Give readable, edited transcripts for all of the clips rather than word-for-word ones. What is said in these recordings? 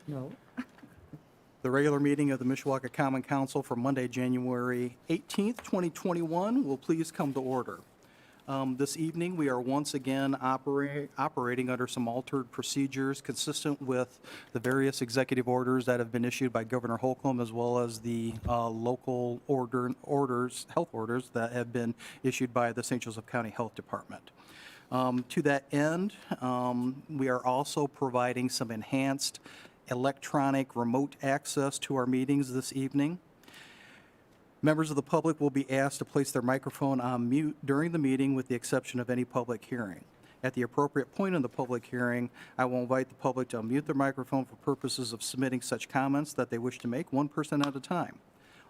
No. The regular meeting of the Mishawaka Common Council for Monday, January 18th, 2021 will please come to order. This evening, we are once again operating under some altered procedures consistent with the various executive orders that have been issued by Governor Holcomb, as well as the local health orders that have been issued by the St. Joseph County Health Department. To that end, we are also providing some enhanced electronic remote access to our meetings this evening. Members of the public will be asked to place their microphone on mute during the meeting with the exception of any public hearing. At the appropriate point in the public hearing, I will invite the public to unmute their microphone for purposes of submitting such comments that they wish to make, one person at a time.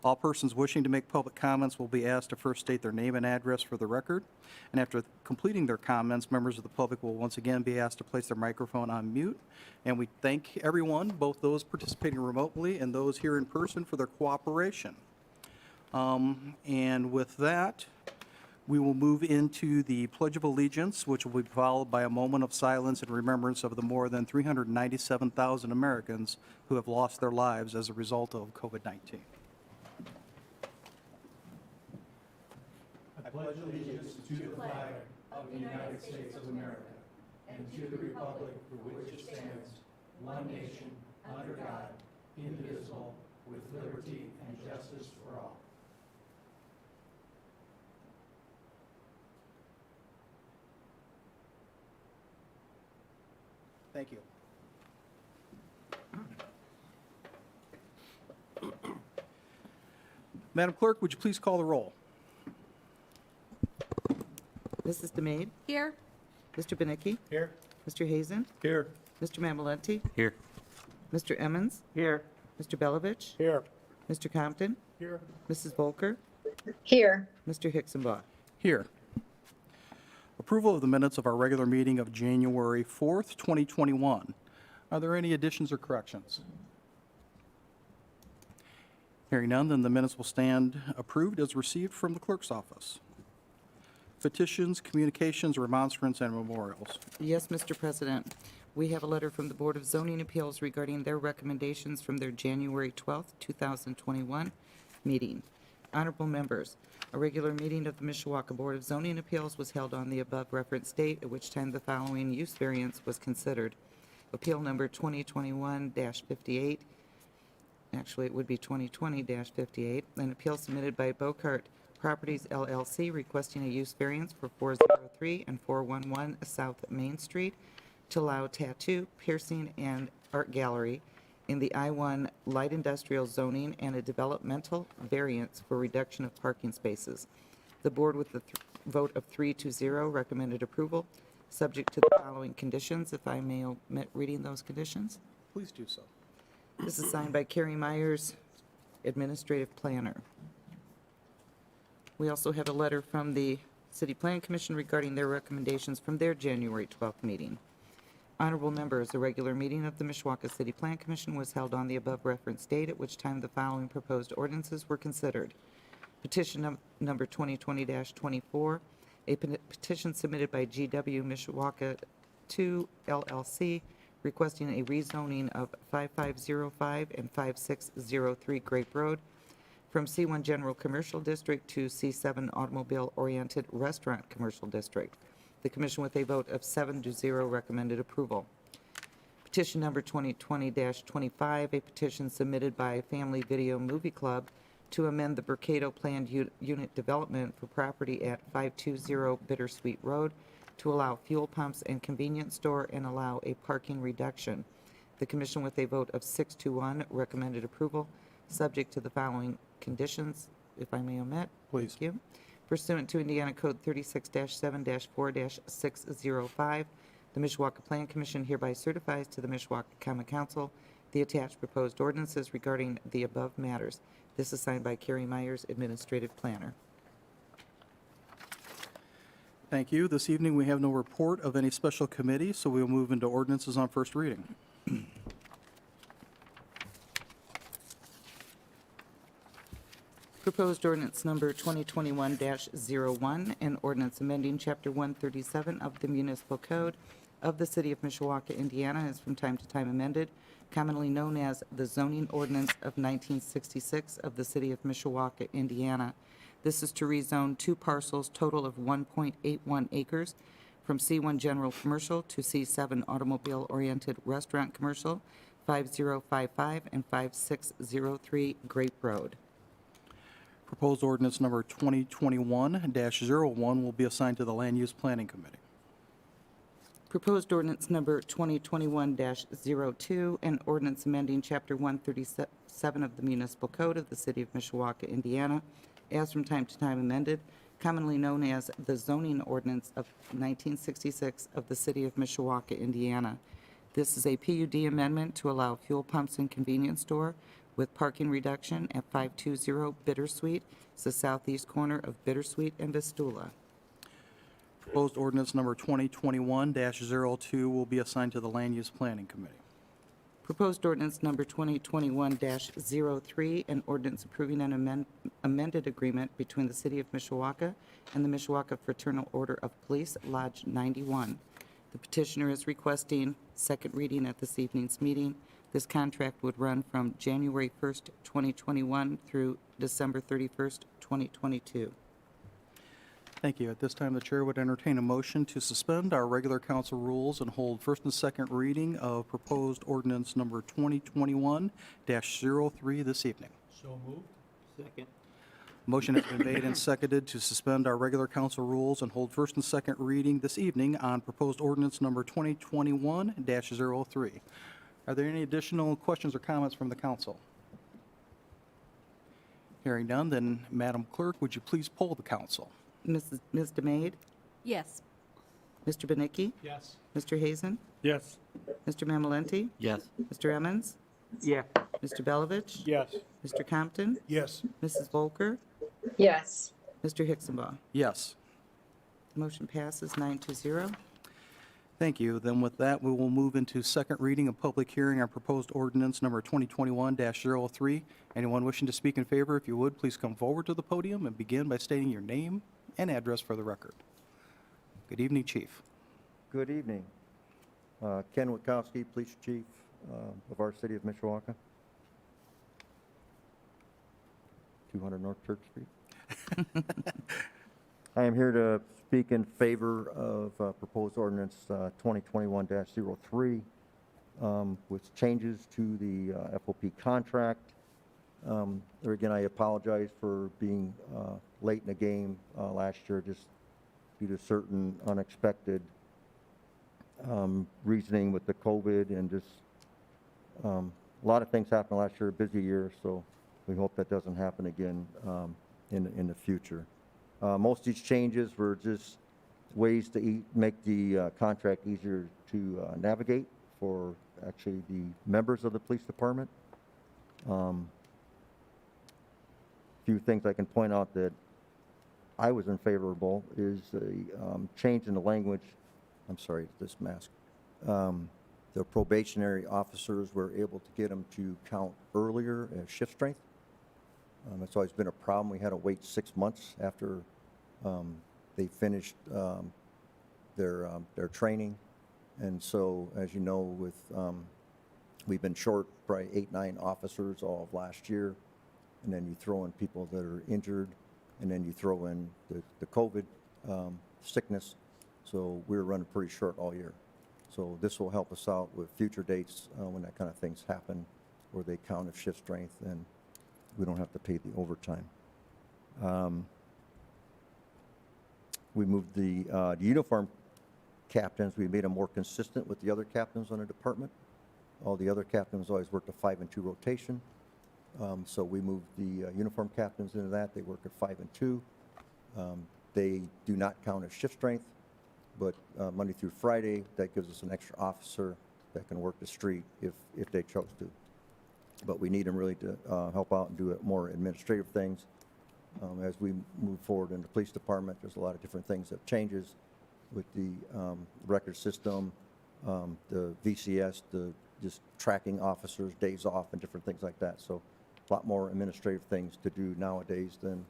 All persons wishing to make public comments will be asked to first state their name and address for the record, and after completing their comments, members of the public will once again be asked to place their microphone on mute. And we thank everyone, both those participating remotely and those here in person, for their cooperation. And with that, we will move into the Pledge of Allegiance, which will be followed by a moment of silence in remembrance of the more than 397,000 Americans who have lost their lives as a result of COVID-19. I pledge allegiance to the flag of the United States of America and to the republic for which it stands, one nation, under God, indivisible, with liberty and justice for all. Thank you. Madam Clerk, would you please call the roll? Mrs. DeMade? Here. Mr. Benicki? Here. Mr. Hazen? Here. Mr. Mamalenti? Here. Mr. Emmons? Here. Mr. Belovich? Here. Mr. Compton? Here. Mrs. Volker? Here. Mr. Hicksenbaugh? Here. Approval of the minutes of our regular meeting of January 4th, 2021. Are there any additions or corrections? Hearing none, then the minutes will stand approved as received from the clerk's office. Petitions, communications, remonstrance, and memorials. Yes, Mr. President. We have a letter from the Board of Zoning Appeals regarding their recommendations from their January 12th, 2021 meeting. Honorable members, a regular meeting of the Mishawaka Board of Zoning Appeals was held on the above referenced date, at which time the following use variance was considered. Appeal number 2021-58, actually it would be 2020-58, an appeal submitted by Bocart Properties LLC requesting a use variance for 403 and 411 South Main Street to allow tattoo, piercing, and art gallery in the I-1 light industrial zoning and a developmental variance for reduction of parking spaces. The board, with the vote of 3-0, recommended approval, subject to the following conditions. If I may omit reading those conditions. Please do so. This is signed by Carrie Myers, Administrative Planner. We also have a letter from the City Plan Commission regarding their recommendations from their January 12th meeting. Honorable members, a regular meeting of the Mishawaka City Plan Commission was held on the above referenced date, at which time the following proposed ordinances were considered. Petition number 2020-24, a petition submitted by GW Mishawaka 2 LLC requesting a rezoning of 5505 and 5603 Grape Road from C1 General Commercial District to C7 Automobile-Oriented Restaurant Commercial District. The commission, with a vote of 7-0, recommended approval. Petition number 2020-25, a petition submitted by Family Video Movie Club to amend the Mercado Planned Unit Development for property at 520 Bittersweet Road to allow fuel pumps and convenience store and allow a parking reduction. The commission, with a vote of 6-1, recommended approval, subject to the following conditions, if I may omit. Please. Thank you. Pursuant to Indiana Code 36-7-4-605, the Mishawaka Plan Commission hereby certifies to the Mishawaka Common Council the attached proposed ordinances regarding the above matters. This is signed by Carrie Myers, Administrative Planner. Thank you. This evening, we have no report of any special committee, so we will move into ordinances on first reading. Proposed ordinance number 2021-01, an ordinance amending Chapter 137 of the Municipal Code of the City of Mishawaka, Indiana, is from time to time amended commonly known as the zoning ordinance of 1966 of the City of Mishawaka, Indiana. This is to rezone 2 parcels total of 1.81 acres from C1 General Commercial to C7 Automobile-Oriented Restaurant Commercial, 5055 and 5603 Grape Road. Proposed ordinance number 2021-01 will be assigned to the Land Use Planning Committee. Proposed ordinance number 2021-02, an ordinance amending Chapter 137 of the Municipal Code of the City of Mishawaka, Indiana, as from time to time amended, commonly known as the zoning ordinance of 1966 of the City of Mishawaka, Indiana. This is a PUD amendment to allow fuel pumps and convenience store with parking reduction at 520 Bittersweet. It's the southeast corner of Bittersweet and Vistula. Proposed ordinance number 2021-02 will be assigned to the Land Use Planning Committee. Proposed ordinance number 2021-03, an ordinance approving an amended agreement between the City of Mishawaka and the Mishawaka Fraternal Order of Police, Lodge 91. The petitioner is requesting second reading at this evening's meeting. This contract would run from January 1st, 2021 through December 31st, 2022. Thank you. At this time, the chair would entertain a motion to suspend our regular council rules and hold first and second reading of proposed ordinance number 2021-03 this evening. So moved. Second. Motion has been made and seconded to suspend our regular council rules and hold first and second reading this evening on proposed ordinance number 2021-03. Are there any additional questions or comments from the council? Hearing none, then Madam Clerk, would you please poll the council? Ms. DeMaid? Yes. Mr. Benicki? Yes. Mr. Hazen? Yes. Mr. Mamalenti? Yes. Mr. Emmons? Yeah. Mr. Belovich? Yes. Mr. Compton? Yes. Mrs. Volker? yes, Mr. Hicksonbaugh? Yes. The motion passes 9-0. Thank you. Then with that, we will move into second reading and public hearing on proposed ordinance number 2021-03. Anyone wishing to speak in favor, if you would, please come forward to the podium and begin by stating your name and address for the record. Good evening, Chief. Good evening. Ken Witkowski, Police Chief of our city of Mishawaka. 200 North Church Street. I am here to speak in favor of proposed ordinance 2021-03, with changes to the FOP contract. There again, I apologize for being late in the game last year, just due to certain unexpected reasoning with the COVID and just a lot of things happened last year, a busy year, so we hope that doesn't happen again in the future. Most of these changes were just ways to make the contract easier to navigate for actually the members of the police department. Few things I can point out that I was in favorable is the change in the language. I'm sorry, this mask. The probationary officers were able to get them to count earlier as shift strength. It's always been a problem. We had to wait 6 months after they finished their training. And so, as you know, we've been short probably 8-9 officers all of last year. And then you throw in people that are injured, and then you throw in the COVID sickness. So we're running pretty short all year. So this will help us out with future dates when that kind of things happen, where they count as shift strength and we don't have to pay the overtime. We moved the uniform captains. We made them more consistent with the other captains on the department. All the other captains always worked a 5-2 rotation. So we moved the uniform captains into that. They work at 5-2. They do not count as shift strength, but Monday through Friday, that gives us an extra officer that can work the street if they chose to. But we need them really to help out and do more administrative things. As we move forward in the police department, there's a lot of different things that changes with the record system, the VCS, the just tracking officers, days off, and different things like that. So a lot more administrative things to do nowadays than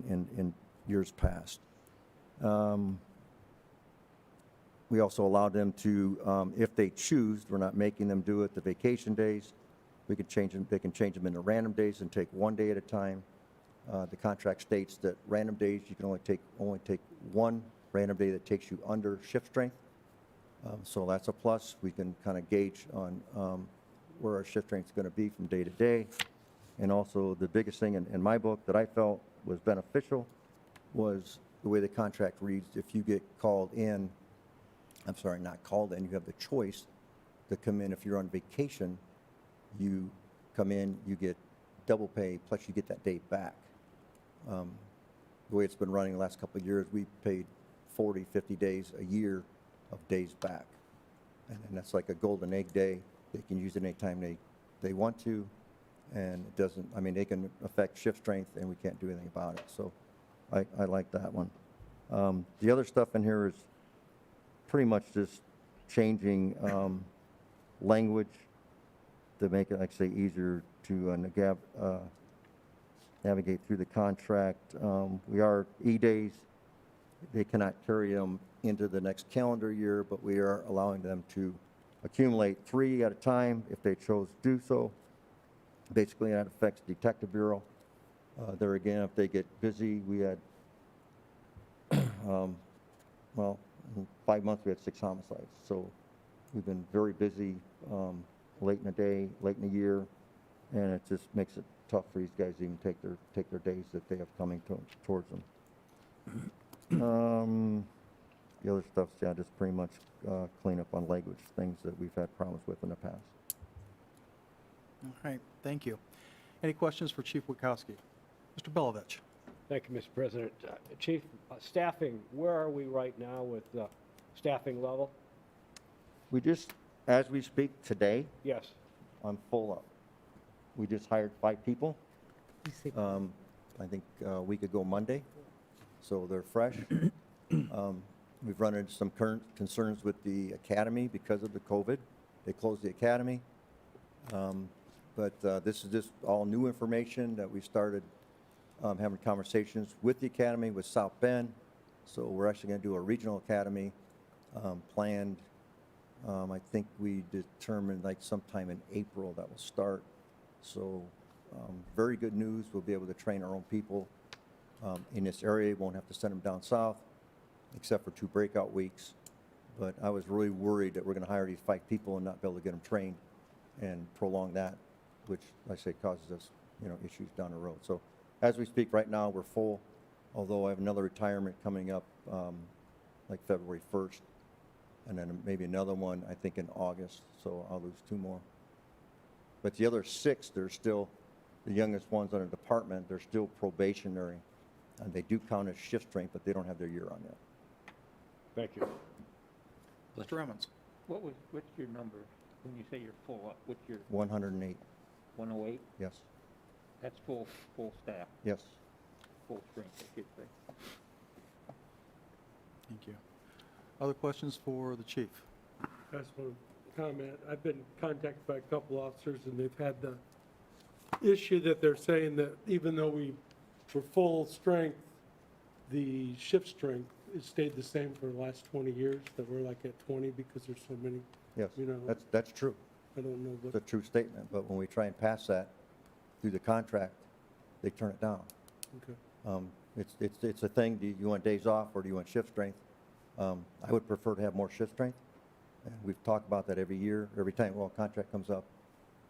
in years past. We also allow them to, if they choose, we're not making them do it, the vacation days, we can change them, they can change them into random days and take one day at a time. The contract states that random days, you can only take one random day that takes you under shift strength. So that's a plus. We can kind of gauge on where our shift strength is going to be from day to day. And also, the biggest thing in my book that I felt was beneficial was the way the contract reads. If you get called in, I'm sorry, not called in, you have the choice to come in. If you're on vacation, you come in, you get double pay, plus you get that day back. The way it's been running the last couple of years, we paid 40, 50 days a year of days back. And that's like a golden egg day. They can use it anytime they want to. And it doesn't, I mean, they can affect shift strength and we can't do anything about it. So I like that one. The other stuff in here is pretty much just changing language to make it, like I say, easier to navigate through the contract. We are E-days. They cannot carry them into the next calendar year, but we are allowing them to accumulate 3 at a time if they chose to do so. Basically, that affects Detective Bureau. There again, if they get busy, we had, well, in 5 months we had 6 homicides. So we've been very busy late in the day, late in the year, and it just makes it tough for these guys to even take their days that they have coming towards them. The other stuff's, yeah, just pretty much clean up on language, things that we've had problems with in the past. All right, thank you. Any questions for Chief Witkowski? Mr. Belovich? Thank you, Mr. President. Chief, staffing, where are we right now with staffing level? We just, as we speak today, Yes. I'm full up. We just hired 5 people. You say- I think a week ago Monday, so they're fresh. We've run into some current concerns with the academy because of the COVID. They closed the academy. But this is just all new information that we started having conversations with the academy, with South Bend. So we're actually going to do a regional academy planned. I think we determined like sometime in April that will start. So very good news. We'll be able to train our own people in this area. Won't have to send them down south, except for 2 breakout weeks. But I was really worried that we're going to hire these 5 people and not be able to get them trained and prolong that, which, like I say, causes us, issues down the road. So as we speak right now, we're full, although I have another retirement coming up like February 1st, and then maybe another one, I think, in August, so I'll lose 2 more. But the other 6, they're still, the youngest ones on the department, they're still probationary, and they do count as shift strength, but they don't have their year on yet. Thank you. Mr. Emmons? What's your number when you say you're full up? What's your 108, 108? yes, That's full staff, yes. full strength, I should say. Thank you. Other questions for the chief? I just want to comment. I've been contacted by a couple officers, and they've had the issue that they're saying that even though we were full strength, the shift strength has stayed the same for the last 20 years, that we're like at 20 because there's so many, Yes, you know. that's true. I don't know It's what, a true statement, but when we try and pass that through the contract, they turn it down. okay. It's a thing, do you want days off or do you want shift strength? I would prefer to have more shift strength, and we've talked about that every year, every time, well, a contract comes up,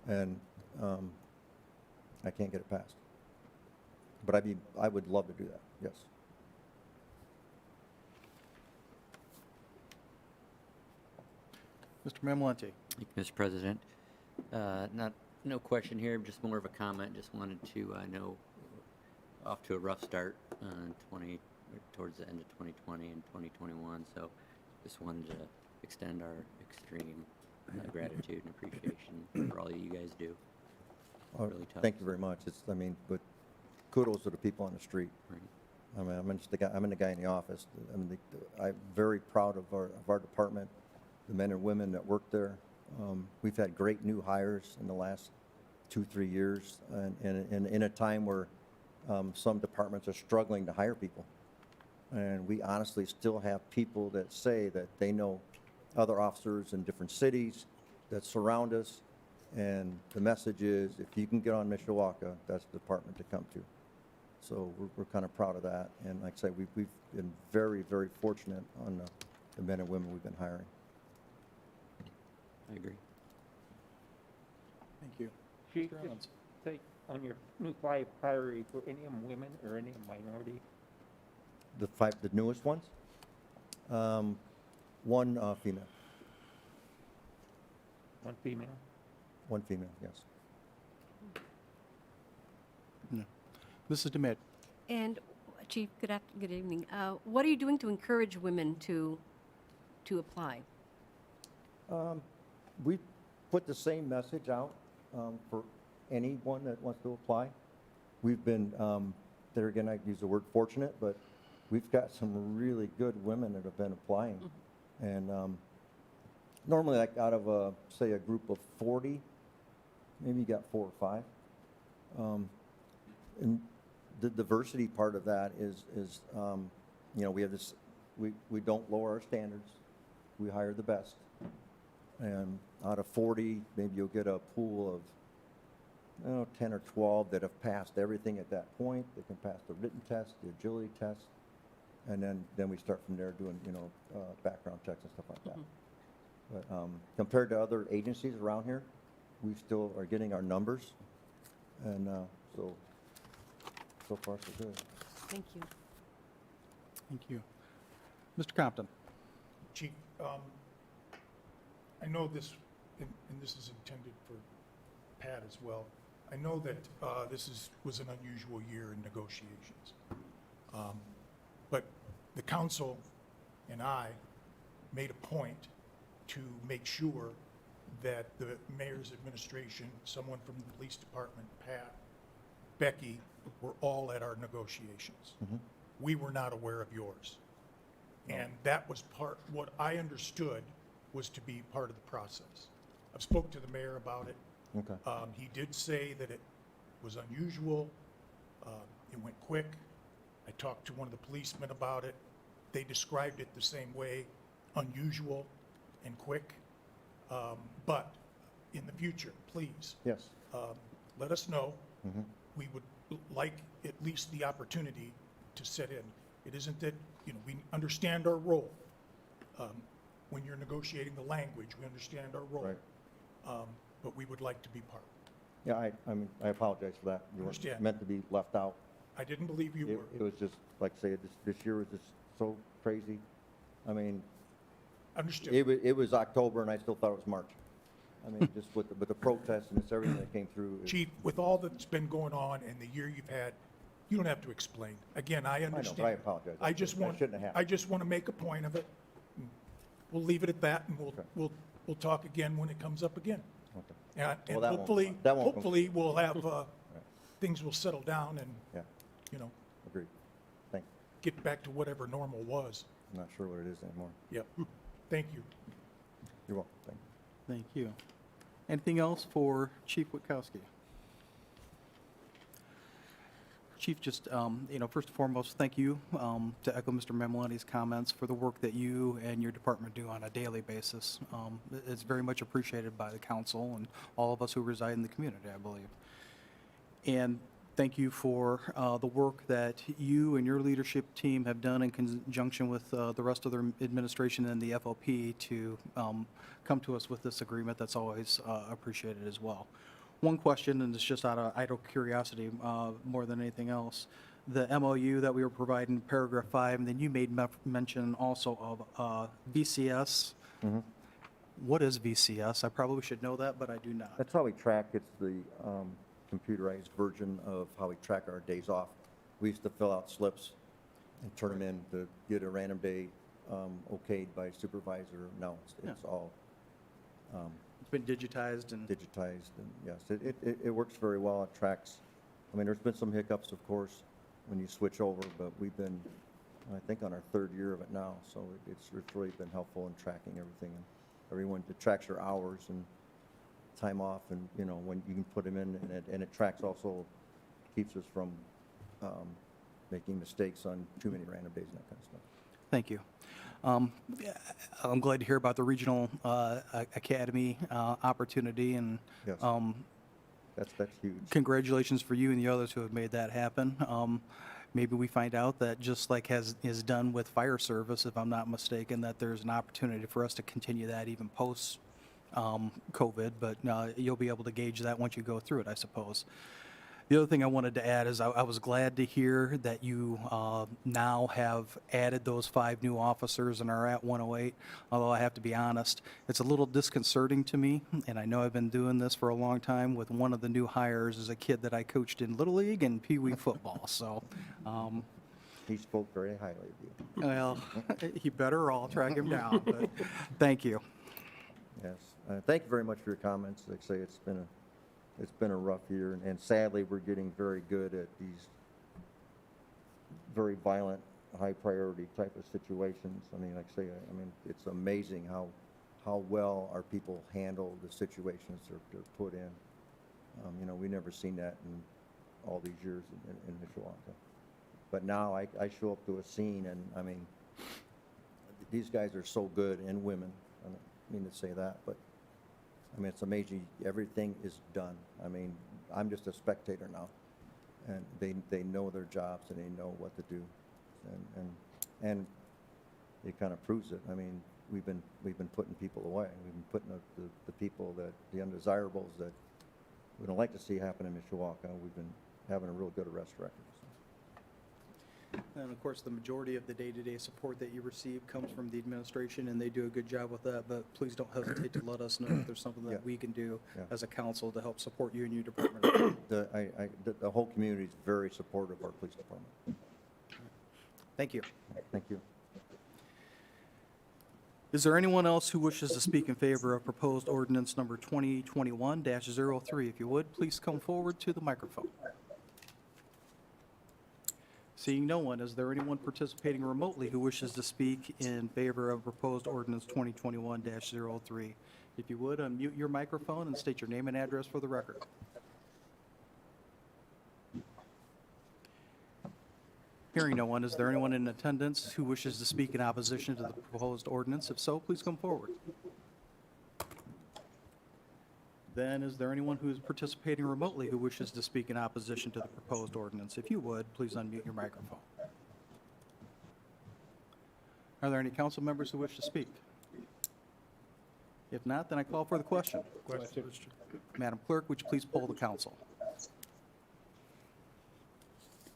and I can't get it passed. But I would love to do that, yes. Mr. Mamalenti? Thank you, Mr. President. No question here, just more of a comment. Just wanted to know, off to a rough start towards the end of 2020 and 2021. So just wanted to extend our extreme gratitude and appreciation for all you guys do. Really tough. Thank you very much. But kudos to the people on the street. Right. I mean, I'm the guy in the office. I'm very proud of our department, the men and women that work there. We've had great new hires in the last 2-3 years, and in a time where some departments are struggling to hire people. And we honestly still have people that say that they know other officers in different cities that surround us. And the message is, if you can get on Mishawaka, that's the department to come to. So we're kind of proud of that. And like I say, we've been very, very fortunate on the men and women we've been hiring. I agree. Thank you. Chief, Mr. Evans. just say, on your new five hiring, were any of them women or any of them minority? The newest ones? One female. One female? One female, yes. Mrs. DeMitt. And Chief, good evening. What are you doing to encourage women to apply? We put the same message out for anyone that wants to apply. We've been, there again, I use the word fortunate, but we've got some really good women that have been applying. And normally, like out of, say, a group of 40, maybe you got 4 or 5. And the diversity part of that is you know, we have this, we don't lower our standards. We hire the best. And out of 40, maybe you'll get a pool of, you know, 10 or 12 that have passed everything at that point. They can pass the written test, the agility test, and then we start from there doing, you know, background checks and stuff like that. But compared to other agencies around here, we still are getting our numbers, and so far so good. Thank you. Thank you. Mr. Compton. Chief, I know this, and this is intended for Pat as well. I know that this was an unusual year in negotiations. But the council and I made a point to make sure that the mayor's administration, someone from the police department, Pat, Becky, were all at our negotiations. We were not aware of yours. And that was what I understood was to be part of the process. I've spoke to the mayor about it. Okay. He did say that it was unusual. It went quick. I talked to one of the policemen about it. They described it the same way, unusual and quick. But in the future, please, Yes. let us know. We would like at least the opportunity to sit in. It isn't that, you know, we understand our role. When you're negotiating the language, we understand our role. Right. But we would like to be part. Yeah, I mean, I apologize for that. You weren't Understand. meant to be left out. I didn't believe you It were. was just, like I say, this year was just so crazy. I mean, Understood. it was October and I still thought it was March. I mean, just with the protests and everything that came through. Chief, with all that's been going on and the year you've had, you don't have to explain. Again, I I know, understand. but I apologize. I just want, shouldn't have I happened. just want to make a point of it. We'll leave it at that, and Okay. we'll talk again when it comes up again. Okay. And Well, that won't- hopefully, that won't come- hopefully, we'll have, things will settle down and, Yeah, you know, agreed. Thanks. get back to whatever normal was. I'm not sure what it is anymore. Yep. Thank you. You're welcome. Thank you. Thank you. Anything else for Chief Witkowski? Chief, just, you know, first and foremost, thank you, to echo Mr. Memolani's comments, for the work that you and your department do on a daily basis. It's very much appreciated by the council and all of us who reside in the community, I believe. And thank you for the work that you and your leadership team have done in conjunction with the rest of the administration and the FOP to come to us with this agreement. That's always appreciated as well. One question, and it's just out of idle curiosity more than anything else. The MOU that we were providing, paragraph 5, and then you made mention also of VCS. What is VCS? I probably should know that, but I do not. That's how we track. It's the computerized version of how we track our days off. We used to fill out slips and turn them in to get a random day okayed by supervisor. Now it's all It's been digitized and. digitized, and yes, it works very well. It tracks. I mean, there's been some hiccups, of course, when you switch over, but we've been, I think, on our 3rd year of it now, so it's really been helpful in tracking everything. And everyone, it tracks your hours and time off, and, you know, when you can put them in, and it tracks also, keeps us from making mistakes on too many random days and that kind of stuff. Thank you. Yeah, I'm glad to hear about the regional academy opportunity, and Yes. That's huge. congratulations for you and the others who have made that happen. Maybe we find out that, just like is done with fire service, if I'm not mistaken, that there's an opportunity for us to continue that even post COVID, but you'll be able to gauge that once you go through it, I suppose. The other thing I wanted to add is I was glad to hear that you now have added those 5 new officers and are at 108, although I have to be honest, it's a little disconcerting to me, and I know I've been doing this for a long time. With one of the new hires is a kid that I coached in Little League and Pee Wee football, so, He spoke very highly of you. well, he better, or I'll track him down, but thank you. Yes. Thank you very much for your comments. Like I say, it's been a rough year, and sadly, we're getting very good at these very violent, high-priority type of situations. I mean, like I say, I mean, it's amazing how well our people handle the situations they're put in. You know, we've never seen that in all these years in Mishawaka. But now I show up to a scene, and I mean, these guys are so good, and women. I don't mean to say that, but I mean, it's amazing. Everything is done. I mean, I'm just a spectator now, and they know their jobs and they know what to do, and it kind of proves it. I mean, we've been putting people away. We've been putting the people that the undesirables that we don't like to see happen in Mishawaka. We've been having a real good arrest record. And of course, the majority of the day-to-day support that you receive comes from the administration, and they do a good job with that, but please don't hesitate to let us know if there's something Yeah. that we can do Yeah. as a council to help support you and your department. The whole community is very supportive of our police department. Thank you. Thank you. Is there anyone else who wishes to speak in favor of proposed ordinance number 2021-03? If you would, please come forward to the microphone. Seeing no one, is there anyone participating remotely who wishes to speak in favor of proposed ordinance 2021-03? If you would, unmute your microphone and state your name and address for the record. Hearing no one, is there anyone in attendance who wishes to speak in opposition to the proposed ordinance? If so, please come forward. Then, is there anyone who is participating remotely who wishes to speak in opposition to the proposed ordinance? If you would, please unmute your microphone. Are there any council members who wish to speak? If not, then I call for the question. Question. Madam Clerk, would you please poll the council?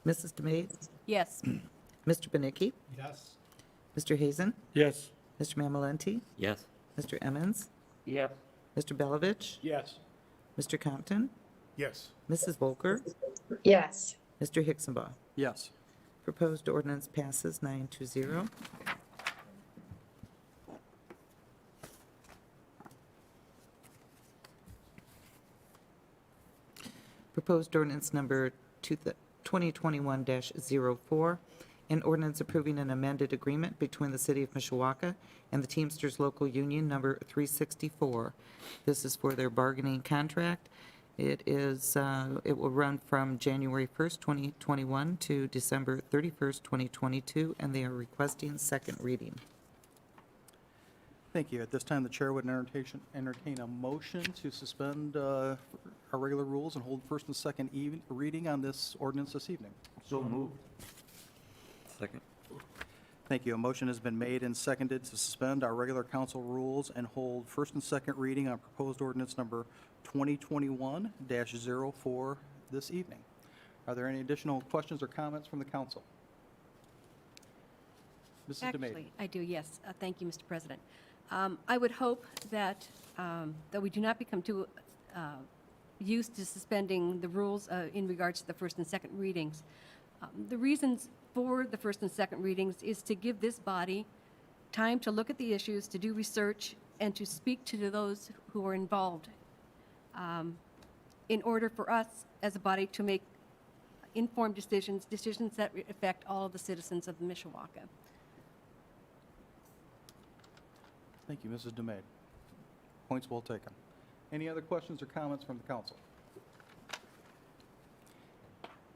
Mrs. DeMade? Yes. Mr. Benicki? Yes. Mr. Hazen? Yes. Mr. Mamalenti? Yes. Mr. Emmons? Yes. Mr. Belovich? Yes. Mr. Compton? Yes. Mrs. Volker? yes, Mr. Hicksonbaugh? Yes. Proposed ordinance passes 9-0. Proposed ordinance number 2021-04, an ordinance approving an amended agreement between the City of Mishawaka and the Teamsters Local Union Number 364. This is for their bargaining contract. It will run from January 1st, 2021 to December 31st, 2022, and they are requesting second reading. Thank you. At this time, the chair would entertain a motion to suspend our regular rules and hold first and second reading on this ordinance this evening. So moved. Second. Thank you. A motion has been made and seconded to suspend our regular council rules and hold first and second reading on proposed ordinance number 2021-04 this evening. Are there any additional questions or comments from the council? Mrs. DeMade. Actually, I do, yes. Thank you, Mr. President. I would hope that, that we do not become too used to suspending the rules in regards to the first and second readings. The reasons for the first and second readings is to give this body time to look at the issues, to do research, and to speak to those who are involved in order for us as a body to make informed decisions that affect all of the citizens of Mishawaka. Thank you, Mrs. DeMade. Points well taken. Any other questions or comments from the council?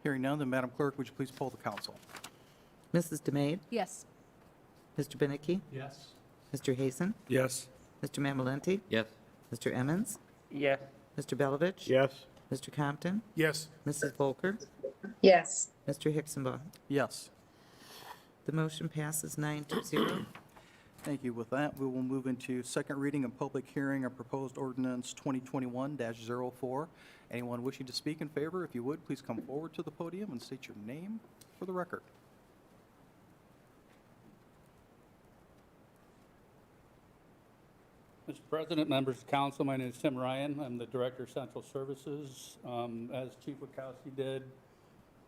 Hearing none, then Madam Clerk, would you please poll the council? Mrs. DeMade? Yes. Mr. Benecchi? Yes. Mr. Hazen? Yes. Mr. Mamalenti? Yes. Mr. Emmons? Yes. Mr. Belovich? Yes. Mr. Compton? Yes. Mrs. Volker? yes, Mr. Hicksonbaugh? Yes. The motion passes 9-0. Thank you. With that, we will move into second reading and public hearing of proposed ordinance 2021-04. Anyone wishing to speak in favor, if you would, please come forward to the podium and state your name for the record. Mr. President, members of council, my name is Tim Ryan. I'm the Director of Central Services. As Chief Wachowski did,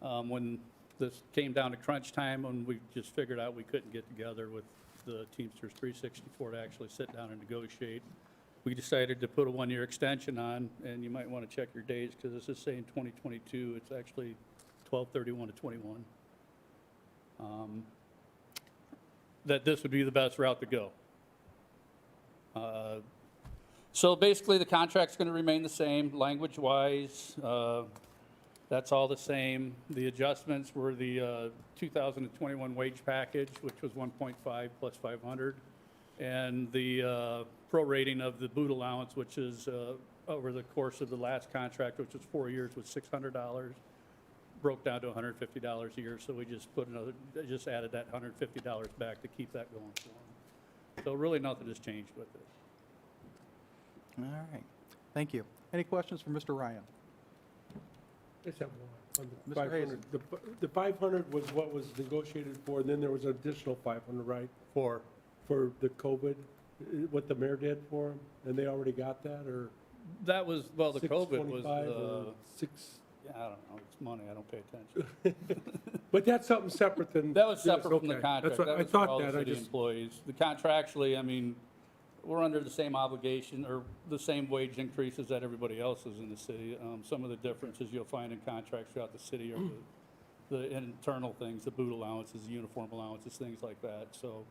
when this came down to crunch time, when we just figured out we couldn't get together with the Teamsters 364 to actually sit down and negotiate, we decided to put a one-year extension on, and you might want to check your dates because this is saying 2022. It's actually 12/31 to 21. That this would be the best route to go. So basically, the contract's going to remain the same, language-wise. That's all the same. The adjustments were the 2021 wage package, which was 1.5 plus 500, and the prorating of the boot allowance, which is over the course of the last contract, which was 4 years, was $600, broke down to $150 a year. So we just just added that $150 back to keep that going for them. So really nothing has changed with it. All right. Thank you. Any questions for Mr. Ryan? I just have one. On the Mr. 500. Hazen. The 500 was what was negotiated for, and then there was an additional 500, right? For the COVID, what the mayor did for them, and they already got that, or? That was, well, the COVID was 625 the, or 6, yeah, I don't know, it's money, I don't pay attention. but that's something separate than. That was this, separate from the okay. contract. That's what, That I was for all thought the that, I city just, employees. The contractually, I mean, we're under the same obligation, or the same wage increases that everybody else is in the city. Some of the differences you'll find in contracts throughout the city are the internal things, the boot allowances, the uniform allowances, things like that. So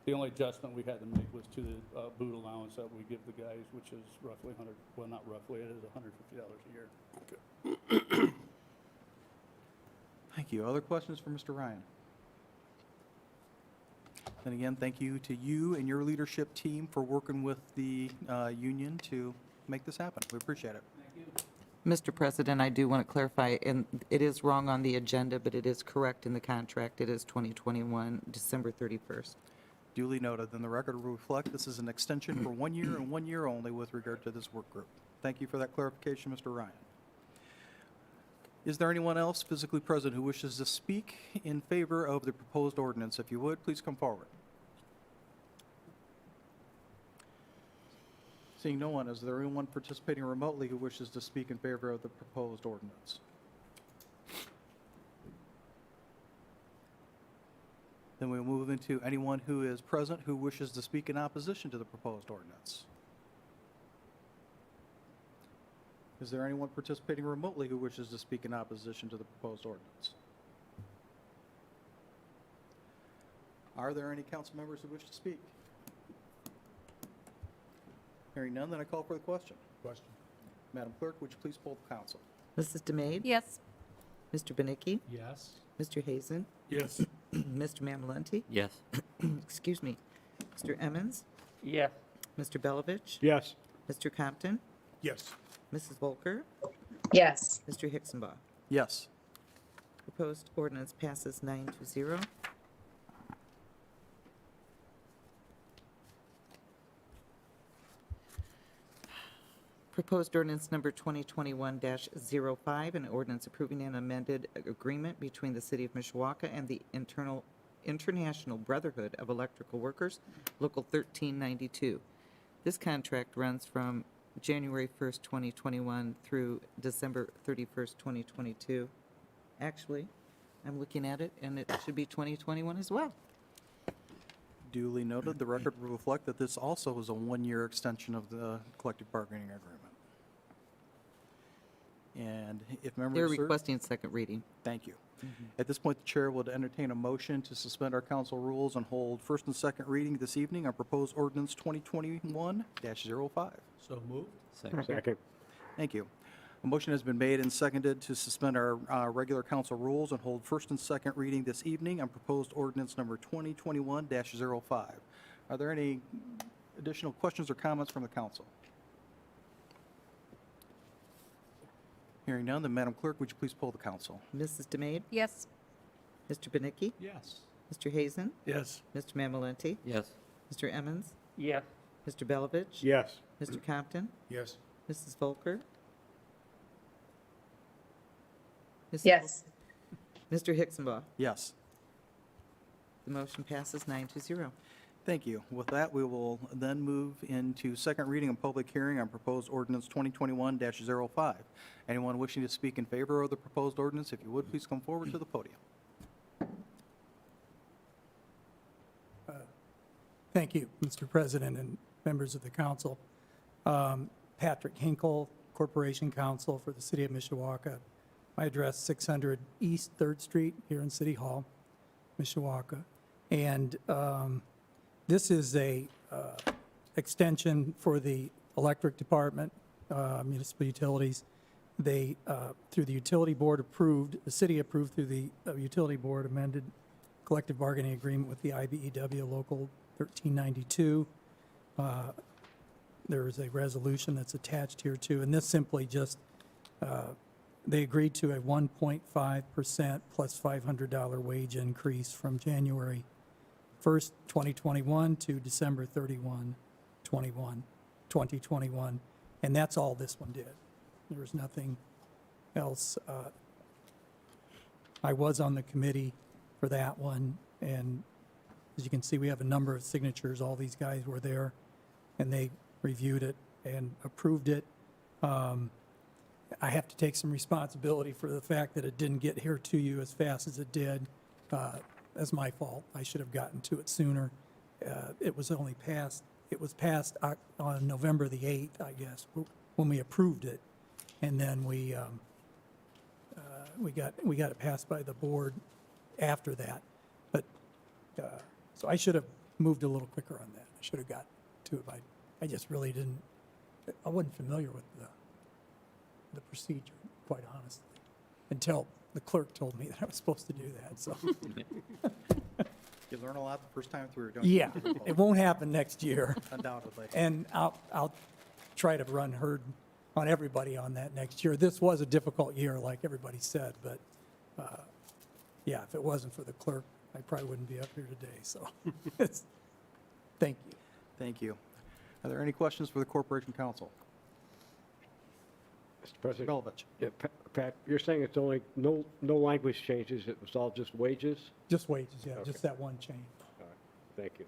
the only adjustment we had to make was to the boot allowance that we give the guys, which is roughly 100, well, not roughly, it is $150 a year. Thank you. Other questions for Mr. Ryan? Then again, thank you to you and your leadership team for working with the union to make this happen. We appreciate it. Mr. President, I do want to clarify, and it is wrong on the agenda, but it is correct in the contract. It is 2021, December 31st. Duly noted. Then the record will reflect this is an extension for 1 year and 1 year only with regard to this work group. Thank you for that clarification, Mr. Ryan. Is there anyone else physically present who wishes to speak in favor of the proposed ordinance? If you would, please come forward. Seeing no one, is there anyone participating remotely who wishes to speak in favor of the proposed ordinance? Then we'll move into anyone who is present who wishes to speak in opposition to the proposed ordinance. Is there anyone participating remotely who wishes to speak in opposition to the proposed ordinance? Are there any council members who wish to speak? Hearing none, then I call for the question. Madam Clerk, would you please poll the council? Mrs. DeMade? Yes. Mr. Benecchi? yes. Mr. Hazen? Yes. Mr. Mamalenti? Yes. Excuse me. Mr. Emmons? Yes. Mr. Belovich? Yes. Mr. Compton? Yes. Mrs. Volker? yes, Mr. Hicksonbaugh? Yes. Proposed ordinance passes 9-0. Proposed ordinance number 2021-05, an ordinance approving an amended agreement between the City of Mishawaka and the International Brotherhood of Electrical Workers, Local 1392. This contract runs from January 1st, 2021 through December 31st, 2022. Actually, I'm looking at it, and it should be 2021 as well. Duly noted. The record will reflect that this also is a 1-year extension of the collective bargaining agreement. And if memory They're serves... requesting second reading. Thank you. At this point, the chair will entertain a motion to suspend our council rules and hold first and second reading this evening on proposed ordinance 2021-05. So moved? Second. Thank you. A motion has been made and seconded to suspend our regular council rules and hold first and second reading this evening on proposed ordinance number 2021-05. Are there any additional questions or comments from the council? Hearing none, then Madam Clerk, would you please poll the council? Mrs. DeMade? Yes. Mr. Benicki? Yes. Mr. Hazen? Yes. Mr. Mamalenti? Yes. Mr. Emmons? Yes. Mr. Belovich? Yes. Mr. Compton? Yes. Mrs. Volker? Mrs. Yes. Mr. Hicksonbaugh? Yes. The motion passes 9-0. Thank you. With that, we will then move into second reading and public hearing on proposed ordinance 2021-05. Anyone wishing to speak in favor of the proposed ordinance, if you would, please come forward to the podium. Thank you, Mr. President and members of the council. Patrick Hinkle, Corporation Counsel for the City of Mishawaka. My address, 600 East 3rd Street here in City Hall, Mishawaka. And this is a extension for the electric department, municipal utilities. They, through the utility board approved, the city approved through the utility board amended collective bargaining agreement with the IBEW Local 1392. There is a resolution that's attached here too, and this simply just, they agreed to a 1.5% plus $500 wage increase from January 1st, 2021 to December 31, 2021. And that's all this one did. There was nothing else. I was on the committee for that one, and as you can see, we have a number of signatures. All these guys were there, and they reviewed it and approved it. I have to take some responsibility for the fact that it didn't get here to you as fast as it did. That's my fault. I should have gotten to it sooner. It was passed on November the 8th, I guess, when we approved it. And then we got it passed by the board after that. But, so I should have moved a little quicker on that. I should have got to it. I just really didn't, I wasn't familiar with the procedure, quite honestly, until the clerk told me that I was supposed to do that, so. You learn a lot the first time through doing it. Yeah, it won't happen next year. Undoubtedly. And I'll try to run herd on everybody on that next year. This was a difficult year, like everybody said, but, yeah, if it wasn't for the clerk, I probably wouldn't be up here today, so. Thank you. Thank you. Are there any questions for the Corporation Counsel? Mr. President. Belovich. Yeah, Pat, you're saying it's only, no language changes, it was all just wages? Just wages, yeah, Okay. just that one change. All right, thank you.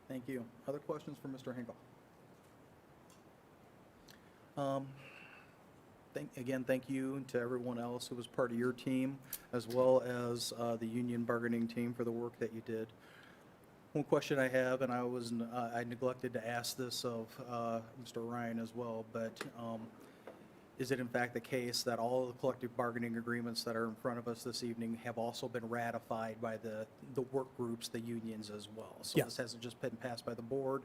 Thank you. Other questions for Mr. Hinkle? Thank you to everyone else who was part of your team, as well as the union bargaining team for the work that you did. One question I have, and I neglected to ask this of Mr. Ryan as well, but is it in fact the case that all of the collective bargaining agreements that are in front of us this evening have also been ratified by the work groups, the unions as well? So Yes. this hasn't just been passed by the board.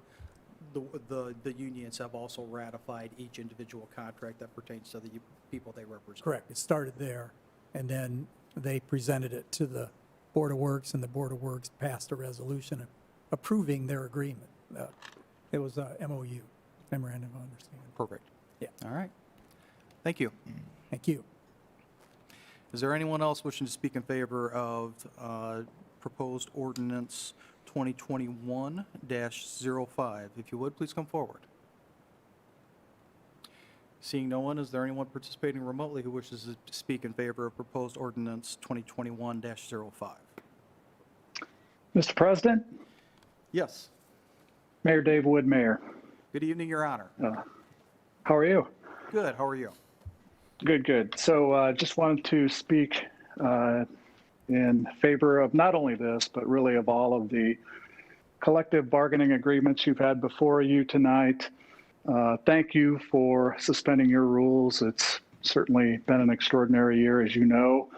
The unions have also ratified each individual contract that pertains to the people they represent. Correct, it started there, and then they presented it to the Board of Works, and the Board of Works passed a resolution approving their agreement. It was a MOU, Memorandum of Understanding. Perfect. Yeah. All right. Thank you. Thank you. Is there anyone else wishing to speak in favor of proposed ordinance 2021-05? If you would, please come forward. Seeing no one, is there anyone participating remotely who wishes to speak in favor of proposed ordinance 2021-05? Mr. President, Yes. Mayor Dave Wood, Mayor. Good evening, Your Honor. How are you? Good. How are you? Good, good. So just wanted to speak in favor of not only this, but really of all of the collective bargaining agreements you've had before you tonight. Thank you for suspending your rules. It's certainly been an extraordinary year, as you know.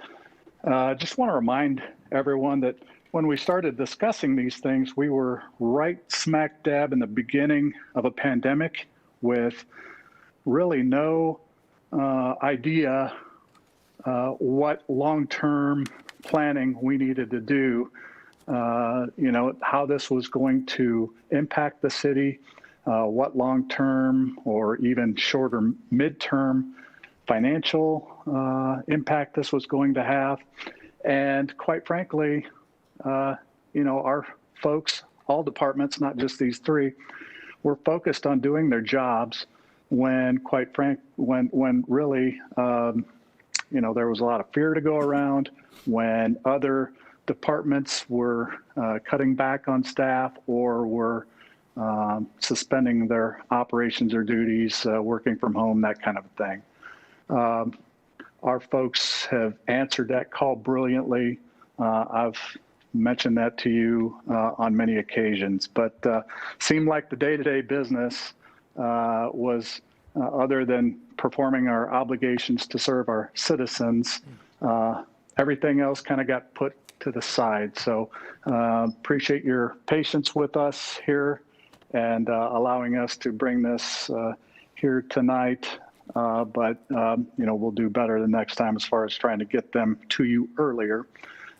Just want to remind everyone that when we started discussing these things, we were right smack dab in the beginning of a pandemic with really no idea what long-term planning we needed to do, how this was going to impact the city, what long-term or even shorter midterm financial impact this was going to have. And quite frankly, our folks, all departments, not just these three, were focused on doing their jobs when really, there was a lot of fear to go around, when other departments were cutting back on staff or were suspending their operations or duties, working from home, that kind of thing. Our folks have answered that call brilliantly. I've mentioned that to you on many occasions, but seemed like the day-to-day business was, other than performing our obligations to serve our citizens, everything else kind of got put to the side. So appreciate your patience with us here and allowing us to bring this here tonight. But we'll do better the next time as far as trying to get them to you earlier.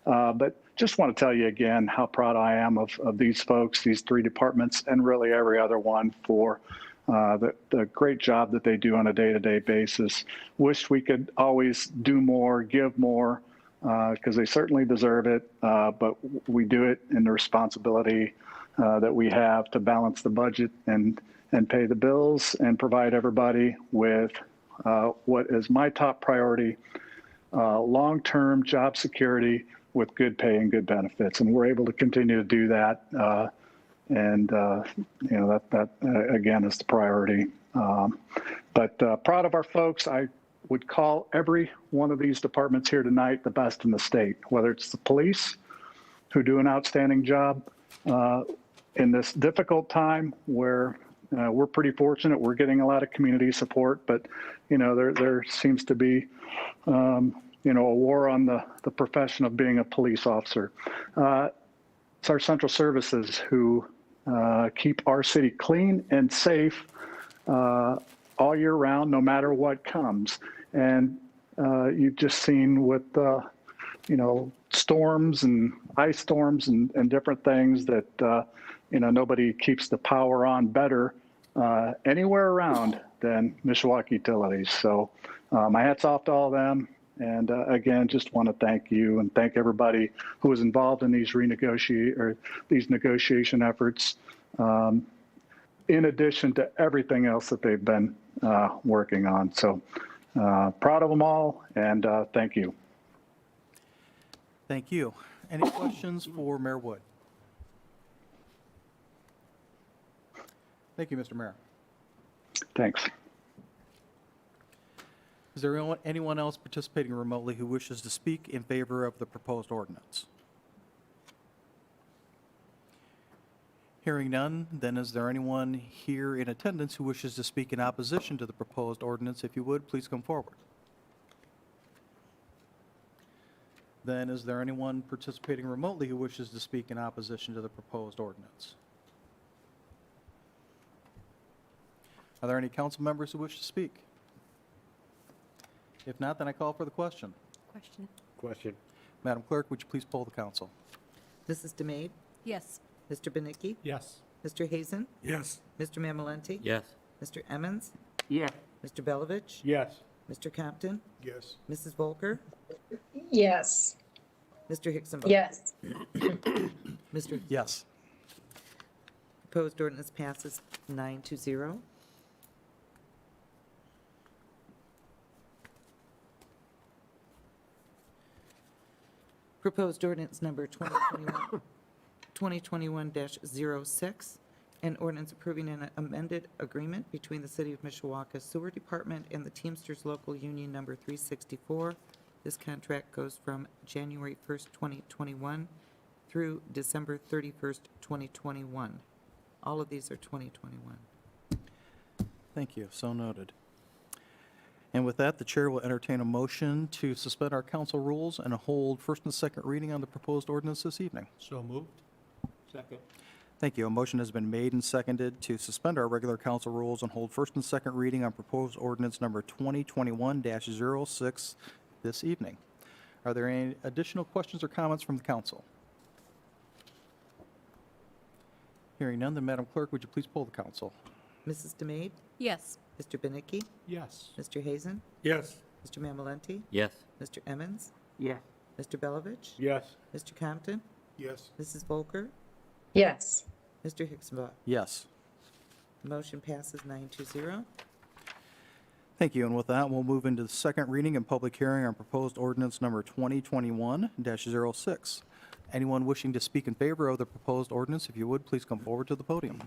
But just want to tell you again how proud I am of these folks, these three departments, and really every other one for the great job that they do on a day-to-day basis. Wish we could always do more, give more, because they certainly deserve it. But we do it in the responsibility that we have to balance the budget and pay the bills and provide everybody with what is my top priority, long-term job security with good pay and good benefits. And we're able to continue to do that. That again is the priority. But proud of our folks. I would call every one of these departments here tonight the best in the state, whether it's the police, who do an outstanding job in this difficult time where we're pretty fortunate. We're getting a lot of community support, but there seems to be a war on the profession of being a police officer. It's our central services who keep our city clean and safe all year round, no matter what comes. And you've just seen with storms and ice storms and different things that nobody keeps the power on better anywhere around than Mishawaka Utilities. So my hat's off to all of them. And again, just want to thank you and thank everybody who was involved in these negotiation efforts, in addition to everything else that they've been working on. So proud of them all, and thank you. Thank you. Any questions for Mayor Wood? Thank you, Mr. Mayor. Thanks. Is there anyone else participating remotely who wishes to speak in favor of the proposed ordinance? Hearing none, then is there anyone here in attendance who wishes to speak in opposition to the proposed ordinance? If you would, please come forward. Then is there anyone participating remotely who wishes to speak in opposition to the proposed ordinance? Are there any council members who wish to speak? If not, then I call for the question. Question. Madam Clerk, would you please poll the council? Mrs. DeMade? Yes. Mr. Benicki? Yes. Mr. Hazen? Yes. Mr. Mamalenti? Yes. Mr. Emmons? Yes. Mr. Belovich? Yes. Mr. Compton? Yes. Mrs. Volker? Yes. Mr. Hickson-Book? Yes. Mr. Yes. Proposed ordinance passes 9-0. Proposed ordinance number 2021-06, an ordinance approving an amended agreement between the City of Mishawaka Sewer Department and the Teamsters Local Union Number 364. This contract goes from January 1st, 2021 through December 31st, 2021. All of these are 2021. Thank you. So noted. And with that, the chair will entertain a motion to suspend our council rules and hold first and second reading on the proposed ordinance this evening. So moved. Second. Thank you. A motion has been made and seconded to suspend our regular council rules and hold first and second reading on proposed ordinance number 2021-06 this evening. Are there any additional questions or comments from the council? Hearing none, then Madam Clerk, would you please poll the council? Mrs. DeMade? Yes. Mr. Beninky? Yes. Mr. Hazen? Yes. Mr. Mamalenti? Yes. Mr. Emmons? Yes. Mr. Belovich? Yes. Mr. Compton? Yes. Mrs. Volker? Yes. Mr. Hicksonbach? Yes. Motion passes 920. Thank you. And with that, we'll move into the second reading and public hearing on proposed ordinance number 2021-06. Anyone wishing to speak in favor of the proposed ordinance, if you would, please come forward to the podium.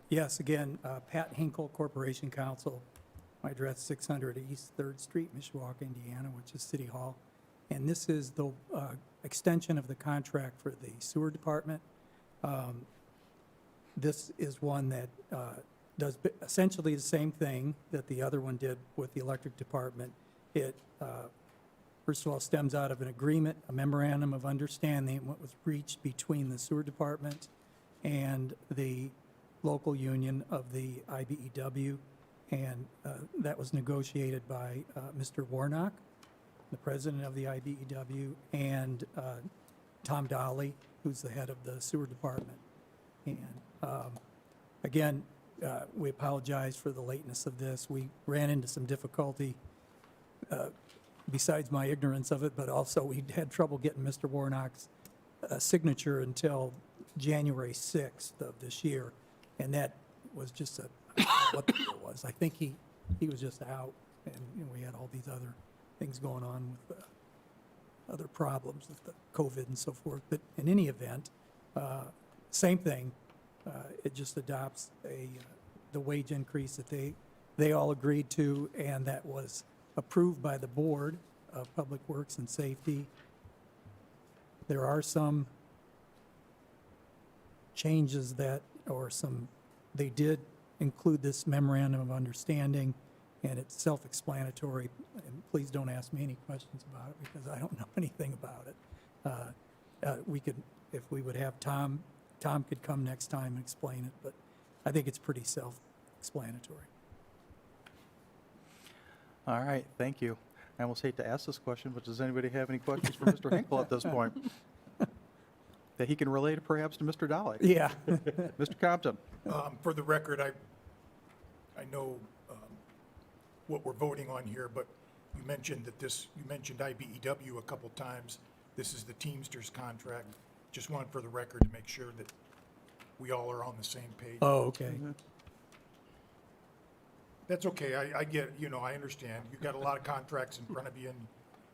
Yes, again, Pat Hinkle, Corporation Counsel. My address 600 East 3rd Street, Mishawaka, Indiana, which is City Hall. And this is the extension of the contract for the sewer department. This is one that does essentially the same thing that the other one did with the electric department. It, first of all, stems out of an agreement, a memorandum of understanding, what was reached between the sewer department and the local union of the IBEW, and that was negotiated by Mr. Warnock, the president of the IBEW, and Tom Dolly, who's the head of the sewer department. And again, we apologize for the lateness of this. We ran into some difficulty besides my ignorance of it, but also we had trouble getting Mr. Warnock's signature until January 6th of this year. And that was just I don't know what the deal was. I think he was just out, and we had all these other things going on with other problems with the COVID and so forth. But in any event, same thing. It just adopts the wage increase that they all agreed to, and that was approved by the Board of Public Works and Safety. There are some changes they did include this memorandum of understanding, and it's self-explanatory, and please don't ask me any questions about it because I don't know anything about it. If we would have Tom could come next time and explain it, but I think it's pretty self-explanatory. All right, thank you. I almost hate to ask this question, but does anybody have any questions for Mr. Hinkle at this point? That he can relate perhaps to Mr. Dolly? Yeah. Mr. Compton? For the record, I know what we're voting on here, but you mentioned IBEW a couple times. This is the Teamsters contract. Just wanted for the record to make sure that we all are on the same page. Oh, okay. That's okay. I get, I understand. You've got a lot of contracts in front of you, and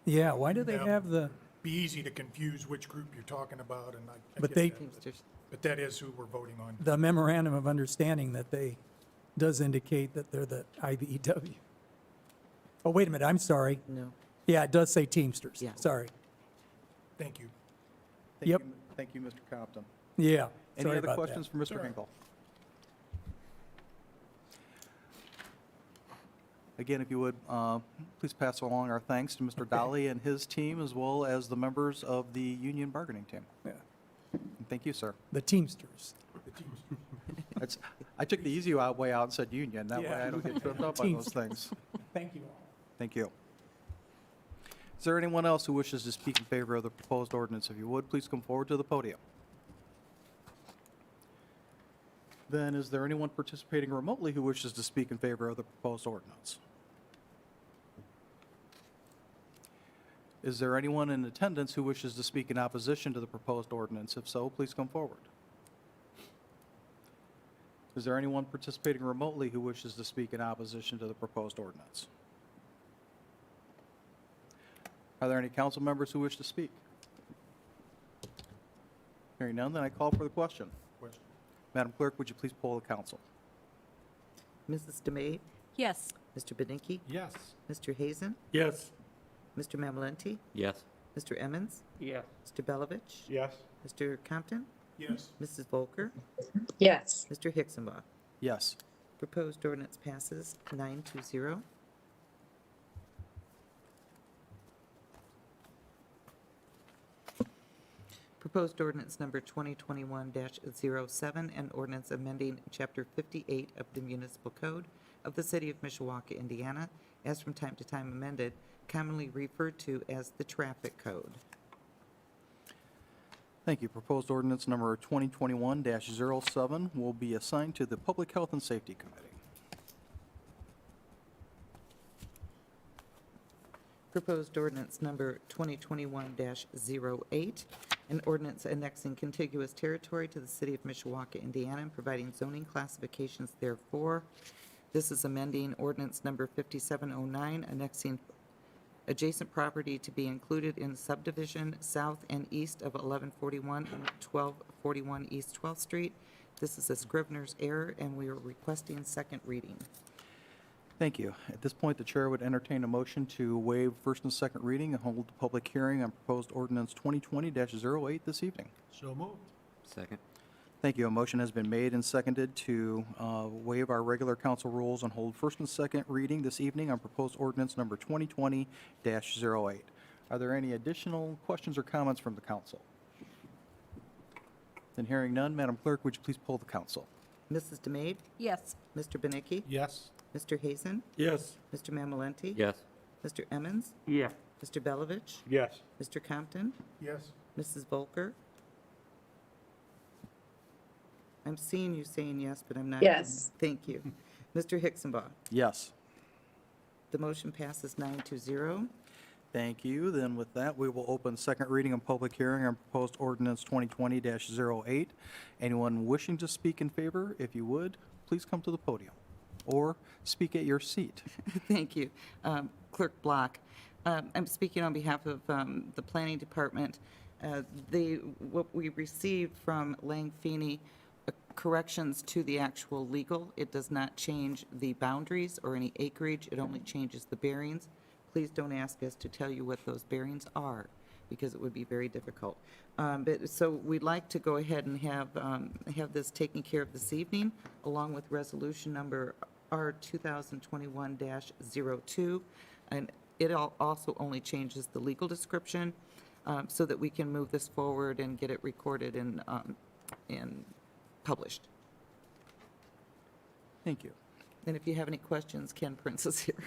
Yeah, why do they Yeah. have be easy to confuse which group you're talking about, and I But get they- that, Teamsters. but that is who we're voting on. the memorandum of understanding does indicate that they're the IBEW? Oh, wait a minute, I'm sorry. No. Yeah, it does say Teamsters. Yeah. Sorry. Thank you. Yep. Thank you, Mr. Compton. Yeah. Any sorry other about questions that. for Mr. Sorry. Hinkle? Again, if you would, please pass along our thanks to Mr. Dolly and his team, as well as the members of the union bargaining team. Yeah. And thank you, sir. The Teamsters. I took the easy way out and said union. That way Yeah. I don't get tripped up on those things. Thank you all. Thank you. Is there anyone else who wishes to speak in favor of the proposed ordinance? If you would, please come forward to the podium. Then is there anyone participating remotely who wishes to speak in favor of the proposed ordinance? Is there anyone in attendance who wishes to speak in opposition to the proposed ordinance? If so, please come forward. Is there anyone participating remotely who wishes to speak in opposition to the proposed ordinance? Are there any council members who wish to speak? Hearing none, then I call for the question. Madam Clerk, would you please poll the council? Mrs. DeMade? Yes. Mr. Beninky? Yes. Mr. Hazen? Yes. Mr. Mamalenti? Yes. Mr. Emmons? Yes. Mr. Belovich? Yes. Mr. Compton? Yes. Mrs. Volker? Yes. Mr. Hicksonbach? Yes. Proposed ordinance passes 920. Proposed ordinance number 2021-07, and ordinance amending Chapter 58 of the Municipal Code of the City of Mishawaka, Indiana, as from time to time amended, commonly referred to as the Traffic Code. Thank you. Proposed ordinance number 2021-07 will be assigned to the Public Health and Safety Committee. Proposed ordinance number 2021-08, an ordinance annexing contiguous territory to the City of Mishawaka, Indiana, and providing zoning classifications therefore. This is amending ordinance number 5709, annexing adjacent property to be included in subdivision south and east of 1141 and 1241 East 12th Street. This is a Scrivener's error, and we are requesting second reading. Thank you. At this point, the chair would entertain a motion to waive first and second reading and hold the public hearing on proposed ordinance 2020-08 this evening. So moved. Second. Thank you. A motion has been made and seconded to waive our regular council rules and hold first and second reading this evening on proposed ordinance number 2020-08. Are there any additional questions or comments from the council? Then hearing none, Madam Clerk, would you please poll the council? Mrs. DeMade? Yes. Mr. Benicki? Yes. Mr. Hazen? Yes. Mr. Mamalenti? Yes. Mr. Emmons? Yes. Mr. Belovich? Yes. Mr. Compton? Yes. Mrs. Volker? I'm seeing you saying yes, but I'm not. Yes. Thank you. Mr. Hicksonbaugh? Yes. The motion passes 9-0. Thank you. Then with that, we will open second reading and public hearing on proposed ordinance 2020-08. Anyone wishing to speak in favor, if you would, please come to the podium or speak at your seat. Thank you. Clerk Block, I'm speaking on behalf of the Planning Department. What we received from Lang Feeney, corrections to the actual legal. It does not change the boundaries or any acreage. It only changes the bearings. Please don't ask us to tell you what those bearings are, because it would be very difficult. So we'd like to go ahead and have this taken care of this evening, along with resolution number R 2021-02. And it also only changes the legal description so that we can move this forward and get it recorded and published. Thank you. And if you have any questions, Ken Prince is here.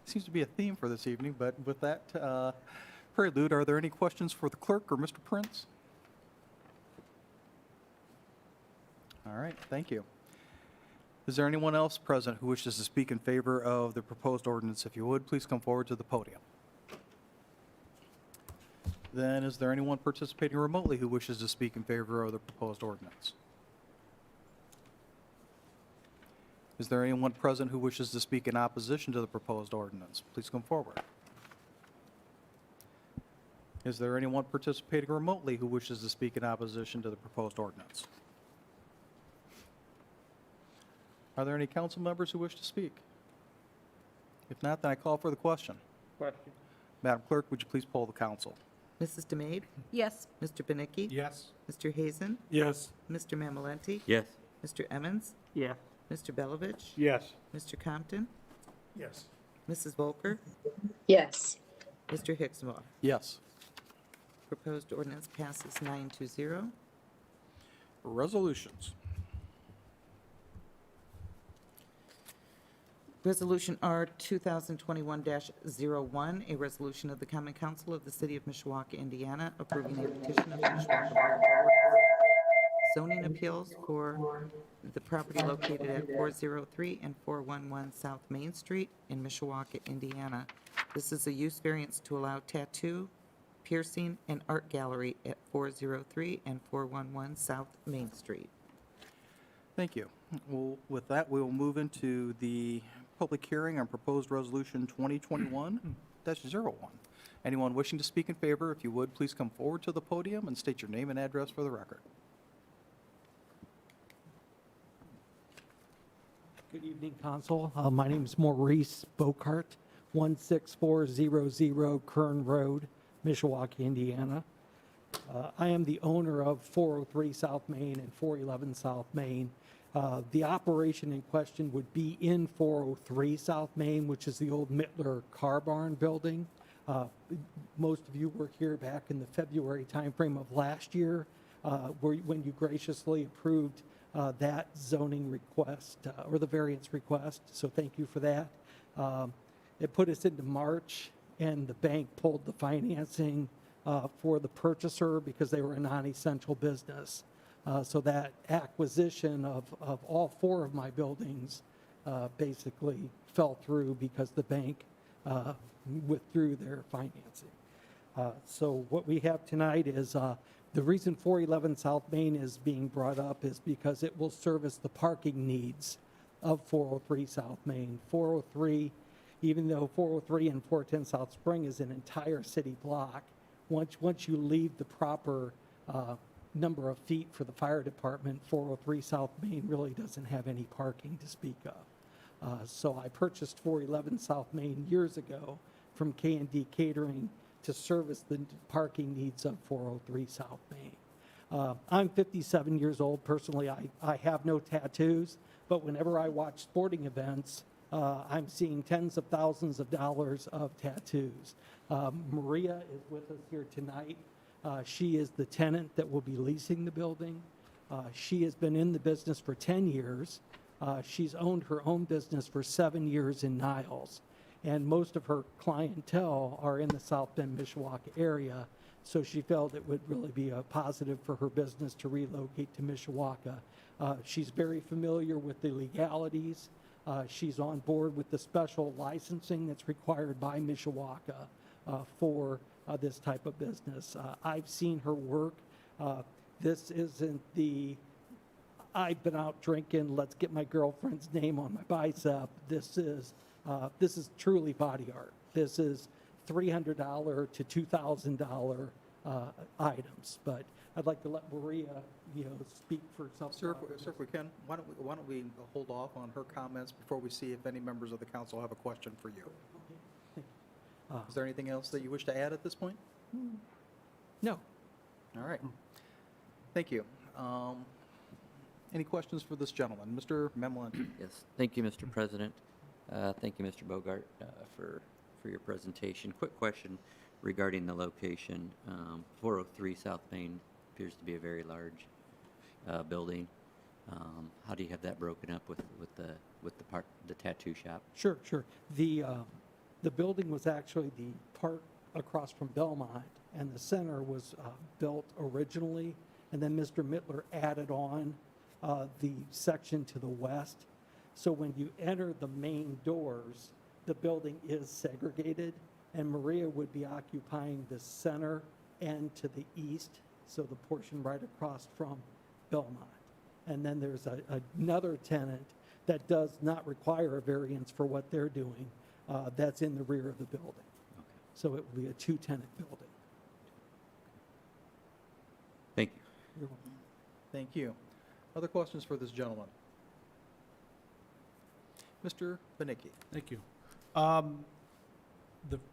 Seems to be a theme for this evening, but with that prelude, are there any questions for the clerk or Mr. Prince? All right, thank you. Is there anyone else present who wishes to speak in favor of the proposed ordinance? If you would, please come forward to the podium. Then is there anyone participating remotely who wishes to speak in favor of the proposed ordinance? Is there anyone present who wishes to speak in opposition to the proposed ordinance? Please come forward. Is there anyone participating remotely who wishes to speak in opposition to the proposed ordinance? Are there any council members who wish to speak? If not, then I call for the question. Question. Madam Clerk, would you please poll the council? Mrs. DeMade? Yes. Mr. Benicki? Yes. Mr. Hazen? Yes. Mr. Mamalenti? Yes. Mr. Emmons? Yes. Mr. Belovich? Yes. Mr. Compton? Yes. Mrs. Volker? Yes. Mr. Hicksonbaugh? Yes. Proposed ordinance passes 9-0. Resolutions. Resolution R 2021-01, a resolution of the Common Council of the City of Mishawaka, Indiana, approving a petition of the Mishawaka Board of Zoning Appeals for the property located at 403 and 411 South Main Street in Mishawaka, Indiana. This is a use variance to allow tattoo, piercing, and art gallery at 403 and 411 South Main Street. Thank you. Well, with that, we will move into the public hearing on proposed resolution 2021-01. Anyone wishing to speak in favor, if you would, please come forward to the podium and state your name and address for the record. Good evening, Council. My name is Maurice Bocart, 16400 Kern Road, Mishawaka, Indiana. I am the owner of 403 South Main and 411 South Main. The operation in question would be in 403 South Main, which is the old Mittler Car Barn building. Uh, Most of you were here back in the February timeframe of last year, when you graciously approved that zoning request, or the variance request, so thank you for that. It put us into March, and the bank pulled the financing for the purchaser because they were a non-essential business. So that acquisition of all 4 of my buildings basically fell through because the bank withdrew their financing. So what we have tonight is the reason 411 South Main is being brought up is because it will service the parking needs of 403 South Main. 403, even though 403 and 410 South Spring is an entire city block, once you leave the proper number of feet for the fire department, 403 South Main really doesn't have any parking to speak of. So I purchased 411 South Main years ago from K&D Catering to service the parking needs of 403 South Main. I'm 57 years old. Personally, I have no tattoos, but whenever I watch sporting events, I'm seeing tens of thousands of dollars of tattoos. Maria is with us here tonight. She is the tenant that will be leasing the building. She has been in the business for 10 years. She's owned her own business for 7 years in Niles. And most of her clientele are in the South Bend, Mishawaka area. So she felt it would really be a positive for her business to relocate to Mishawaka. She's very familiar with the legalities. She's on board with the special licensing that's required by Mishawaka for this type of business. I've seen her work. This isn't the, I've been out drinking, let's get my girlfriend's name on my bicep. This is truly body art. This is $300 to $2,000 items. But I'd like to let Maria, speak for herself. Sir, if we can, why don't we hold off on her comments before we see if any members of the council have a question for you? Is there anything else that you wish to add at this point? No. All right. Thank you. Any questions for this gentleman? Mr. Memlin? Yes, thank you, Mr. President. Thank you, Mr. Bogart, for your presentation. Quick question regarding the location. 403 South Main appears to be a very large building. How do you have that broken up with the tattoo shop? Sure. The building was actually the part across from Belmont, and the center was built originally, and then Mr. Mittler added on the section to the west. So when you enter the main doors, the building is segregated, and Maria would be occupying the center end to the east, so the portion right across from Belmont. And then there's another tenant that does not require a variance for what they're doing. That's in the rear of the building. Okay. So it will be a 2-tenant building. Thank you. You're welcome. Thank you. Other questions for this gentleman? Mr. Benicki? Thank you.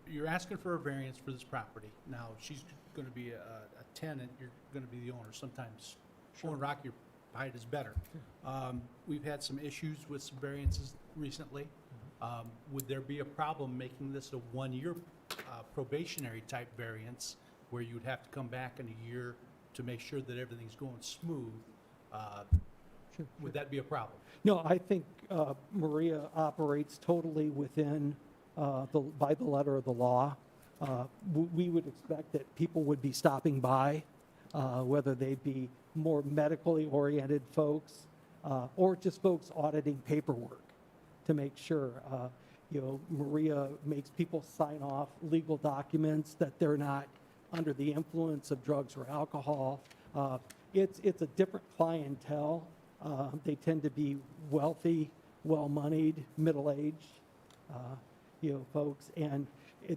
You're asking for a variance for this property. Now, she's going to be a tenant, you're going to be the owner. Sometimes owner-occupied is better. We've had some issues with some variances recently. Would there be a problem making this a 1-year probationary type variance where you'd have to come back in a year to make sure that everything's going smooth? Sure. Would that be a problem? No, I think Maria operates totally within by the letter of the law. We would expect that people would be stopping by, whether they be more medically oriented folks or just folks auditing paperwork to make sure. Maria makes people sign off legal documents that they're not under the influence of drugs or alcohol. It's a different clientele. They tend to be wealthy, well-moneyed, middle-aged, folks. And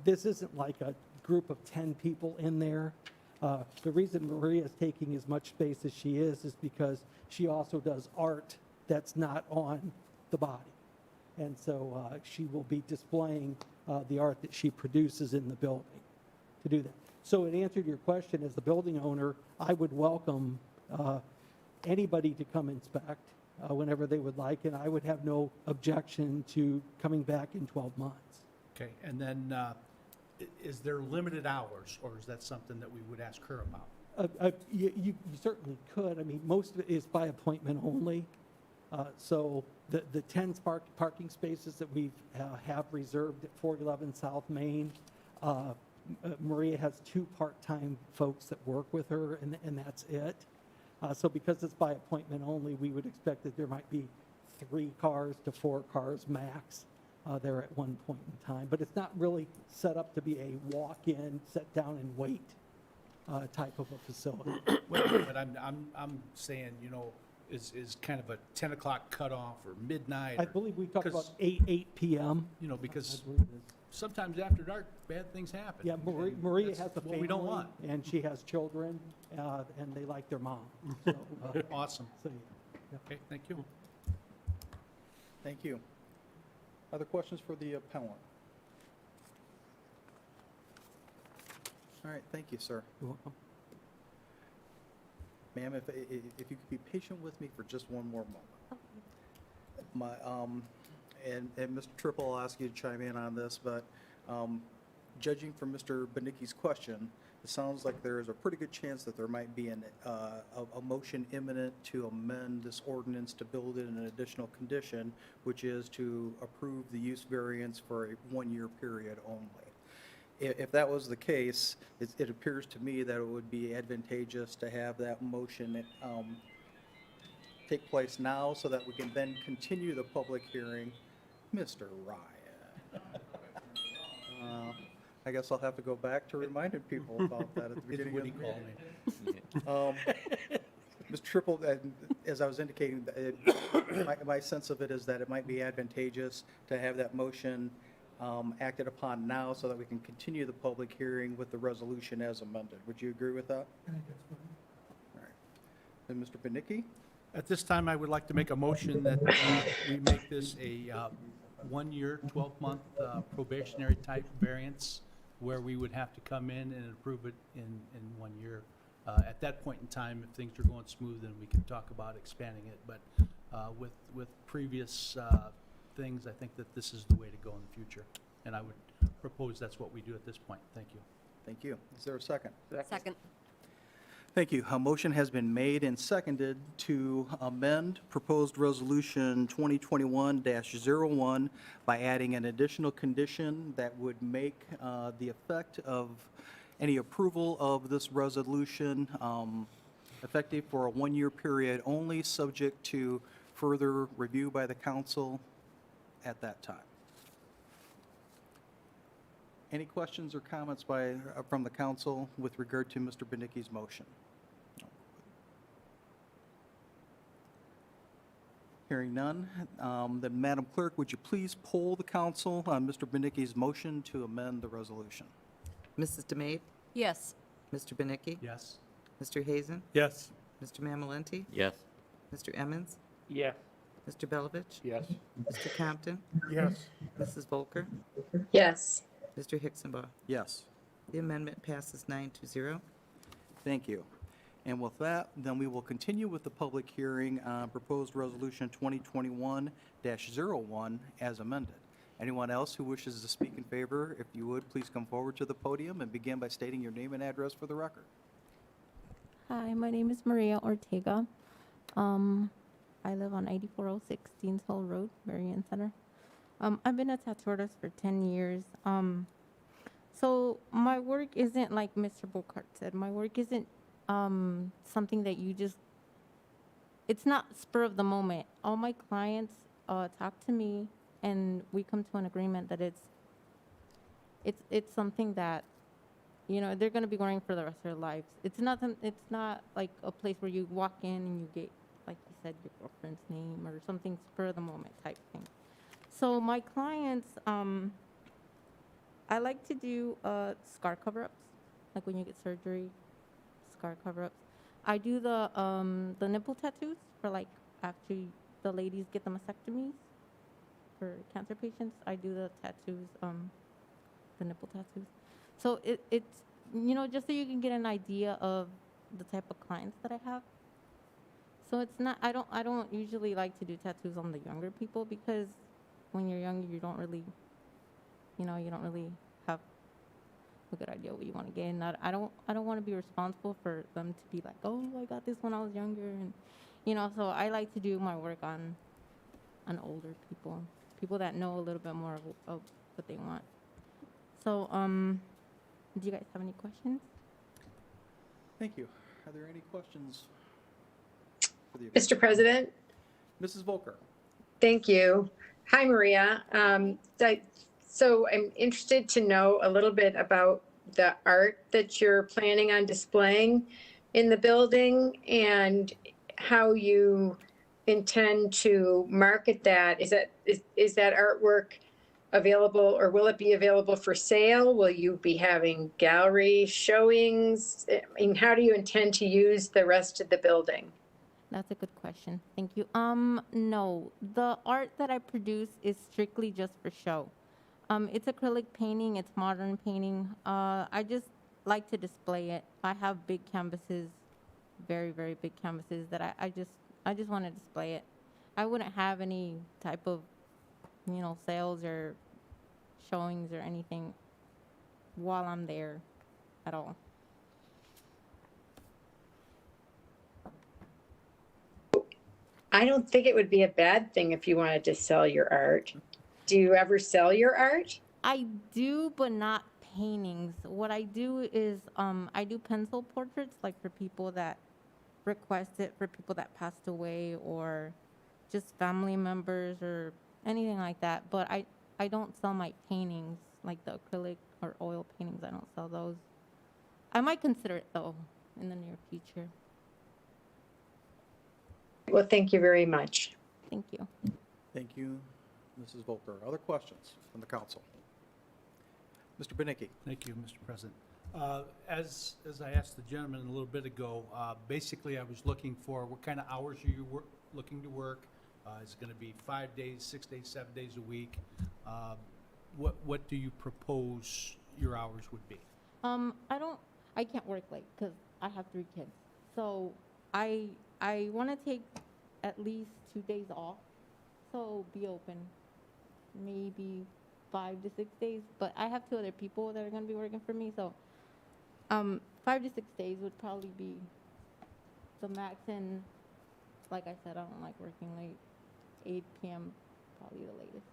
this isn't like a group of 10 people in there. The reason Maria is taking as much space as she is because she also does art that's not on the body. And so she will be displaying the art that she produces in the building to do that. So in answer to your question, as the building owner, I would welcome anybody to come inspect whenever they would like, and I would have no objection to coming back in 12 months. Okay, and then is there limited hours, or is that something that we would ask her about? You certainly could. I mean, most of it is by appointment only. So the 10 parking spaces that we have reserved at 411 South Main, Maria has 2 part-time folks that work with her, and that's it. So because it's by appointment only, we would expect that there might be 3 cars to 4 cars max there at one point in time. But it's not really set up to be a walk-in, sit down and wait type of a facility. But I'm saying, you know, is kind of a 10 o'clock cutoff or midnight? I or- believe we talked about 'cause, 8 p.m. You know, because I believe it is. sometimes after dark, bad things happen. Yeah, and Maria that's has a what family, we don't want. and she has children, and they like their mom. So, Awesome. so, yeah. Okay, thank you. Thank you. Other questions for the appellant? All right, thank you, sir. You're welcome. Ma'am, if you could be patient with me for just one more moment. And Mr. Triple, I'll ask you to chime in on this, but judging from Mr. Benicki's question, it sounds like there is a pretty good chance that there might be a motion imminent to amend this ordinance to build in an additional condition, which is to approve the use variance for a one-year period only. If that was the case, it appears to me that it would be advantageous to have that motion take place now so that we can then continue the public hearing. Mr. Ryan. I guess I'll have to go back to reminding people about that at the It's beginning Woody of the called meeting. me. Mr. Triple, as I was indicating, my sense of it is that it might be advantageous to have that motion acted upon now so that we can continue the public hearing with the resolution as amended. Would you agree with that? All right. Then Mr. Benicki? At this time, I would like to make a motion that we make this a 1-year, 12-month probationary type variance where we would have to come in and approve it in 1 year. At that point in time, if things are going smooth, then we can talk about expanding it. But with previous things, I think that this is the way to go in the future. And I would propose that's what we do at this point. Thank you. Thank you. Is there a second? Second. Thank you. A motion has been made and seconded to amend proposed resolution 2021-01 by adding an additional condition that would make the effect of any approval of this resolution effective for a one-year period only, subject to further review by the council at that time. Any questions or comments from the council with regard to Mr. Benicki's motion? Hearing none, then Madam Clerk, would you please poll the council on Mr. Benicki's motion to amend the resolution? Mrs. DeMaid, Yes. Mr. Benicki, Yes? Mr. Hazen, Yes. Mr. Mamalenti, Yes. Mr. Emmons, Yes. Mr. Belovich, Yes. Mr. Compton, Yes. Mrs. Volker, Yes. Mr. Hicksonbaugh. Yes. The amendment passes 9-0. Thank you. And with that, then we will continue with the public hearing on proposed resolution 2021-01 as amended. Anyone else who wishes to speak in favor, if you would, please come forward to the podium and begin by stating your name and address for the record. Hi, my name is Maria Ortega. I live on 8406 Deans Hall Road, Marion Center. I've been a tattoo artist for 10 years. So my work isn't like Mr. Bocart said. My work isn't something that you just, it's not spur of the moment. All my clients talk to me and we come to an agreement that it's something that, you know, they're going to be wearing for the rest of their lives. It's not like a place where you walk in and you get, like you said, your girlfriend's name or something spur of the moment type thing. So my clients, I like to do scar cover-ups, like when you get surgery, scar cover-ups. I do the nipple tattoos for like after the ladies get the mastectomies for cancer patients. I do the tattoos, the nipple tattoos. So it's, you know, just so you can get an idea of the type of clients that I have. So it's not, I don't usually like to do tattoos on the younger people because when you're younger, you don't really, you know, you don't really have a good idea what you want to get. And I don't want to be responsible for them to be like, oh, I got this when I was younger, and so I like to do my work on older people that know a little bit more of what they want. So, do you guys have any questions? Thank you. Are there any questions for the Mr. President, Mrs. Volker? thank you. Hi, Maria. So I'm interested to know a little bit about the art that you're planning on displaying in the building and how you intend to market that. Is that artwork available, or will it be available for sale? Will you be having gallery showings? I mean, how do you intend to use the rest of the building? That's a good question. Thank you. No, the art that I produce is strictly just for show. It's acrylic painting. It's modern painting. I just like to display it. I have big canvases, very, very big canvases that I just want to display it. I wouldn't have any type of, sales or showings or anything while I'm there at all. I don't think it would be a bad thing if you wanted to sell your art. Do you ever sell your art? I do, but not paintings. What I do is I do pencil portraits, like for people that request it, for people that passed away, or just family members or anything like that. But I don't sell my paintings, like the acrylic or oil paintings. I don't sell those. I might consider it, though, in the near future. Well, thank you very much. Thank you. Thank you, Mrs. Volker. Other questions from the council? Mr. Benicki? Thank you, Mr. President. As I asked the gentleman a little bit ago, basically I was looking for what kind of hours are you looking to work? Is it going to be 5 days, 6 days, 7 days a week? What do you propose your hours would be? I can't work late because I have 3 kids. So I want to take at least 2 days off. So be open, maybe 5 to 6 days. But I have 2 other people that are going to be working for me. So 5 to 6 days would probably be the max. And like I said, I don't like working late. 8 p.m. probably the latest.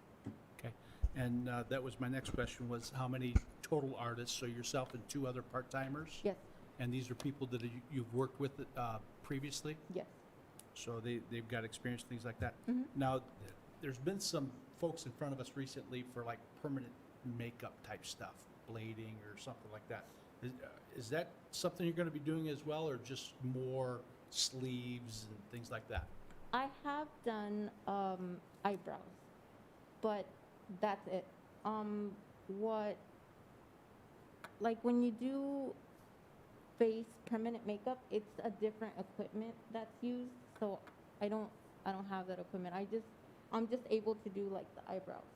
Okay. And that was my next question, was how many total artists, so yourself and 2 other part-timers? Yes. And these are people that you've worked with previously? Yes. So they've got experience, things like that. Mhm. Now, there's been some folks in front of us recently for like permanent makeup type stuff, blading or something like that. Is that something you're going to be doing as well, or just more sleeves and things like that? I have done eyebrows, but that's it. Like when you do face permanent makeup, it's a different equipment that's used. So I don't have that equipment. I'm just able to do like the eyebrows,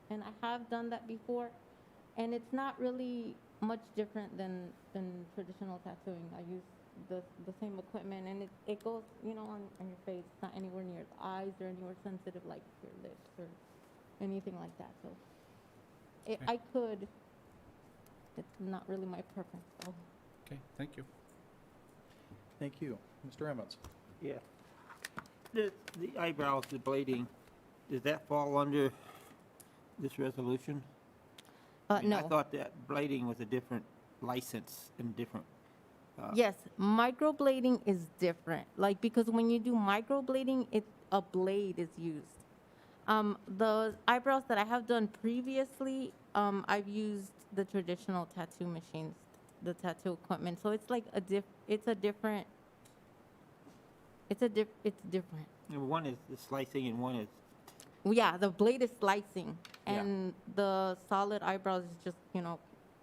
and I have done that before, and it's not really much different than traditional tattooing. I use the same equipment, and it goes, on your face. It's not anywhere near the eyes or anywhere sensitive like your lips or anything like that. So I could. It's not really my preference, though. Okay, thank you. Thank you. Mr. Emmons? Yeah. The eyebrows, the blading, does that fall under this resolution? I No. thought that blading was a different license and different. Yes, microblading is different. Like, because when you do microblading, a blade is used. The eyebrows that I have done previously, I've used the traditional tattoo machines, the tattoo equipment. So it's like it's different. And one is the slicing and one is, Yeah, the blade is slicing, Yeah. and the solid eyebrows is just,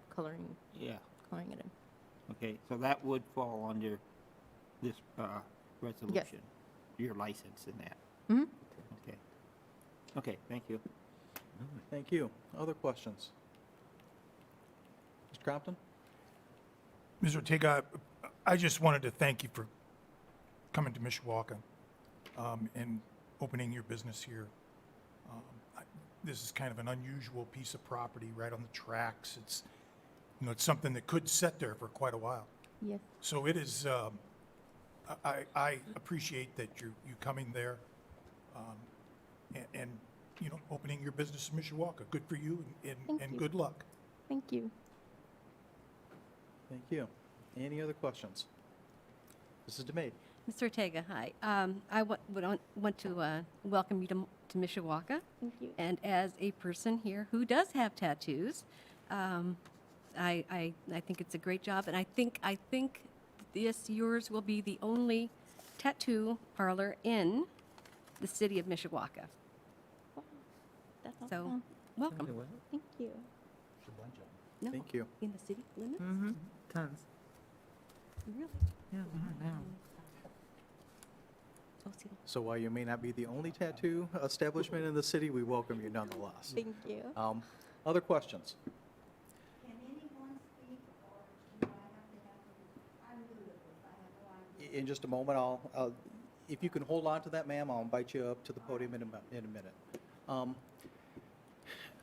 coloring yeah. it in. Okay, so that would fall under this resolution, your license in that. Mhm. Okay. Okay, thank you. Thank you. Other questions? Mr. Compton? Ms. Ortega, I just wanted to thank you for coming to Mishawaka and opening your business here. This is kind of an unusual piece of property right on the tracks. It's it's something that could sit there for quite a while. Yes. So it is, I appreciate that you coming there, and, opening your business in Mishawaka. Good for you, Thank and you. good luck. Thank you. Thank you. Any other questions? Mrs. DeMade? Mr. Ortega, hi. I want to welcome you to Mishawaka. Thank you. And as a person here who does have tattoos, I think it's a great job, and I think yours will be the only tattoo parlor in the city of Mishawaka. That's So, awesome. welcome. Thank you. No, Thank you. in the city limits? Mm-hmm. Tons. Really? Yeah, I know. Oh, see. So while you may not be the only tattoo establishment in the city, we welcome you nonetheless. Thank you. Other questions? In just a moment, if you can hold on to that, ma'am, I'll invite you up to the podium in a minute.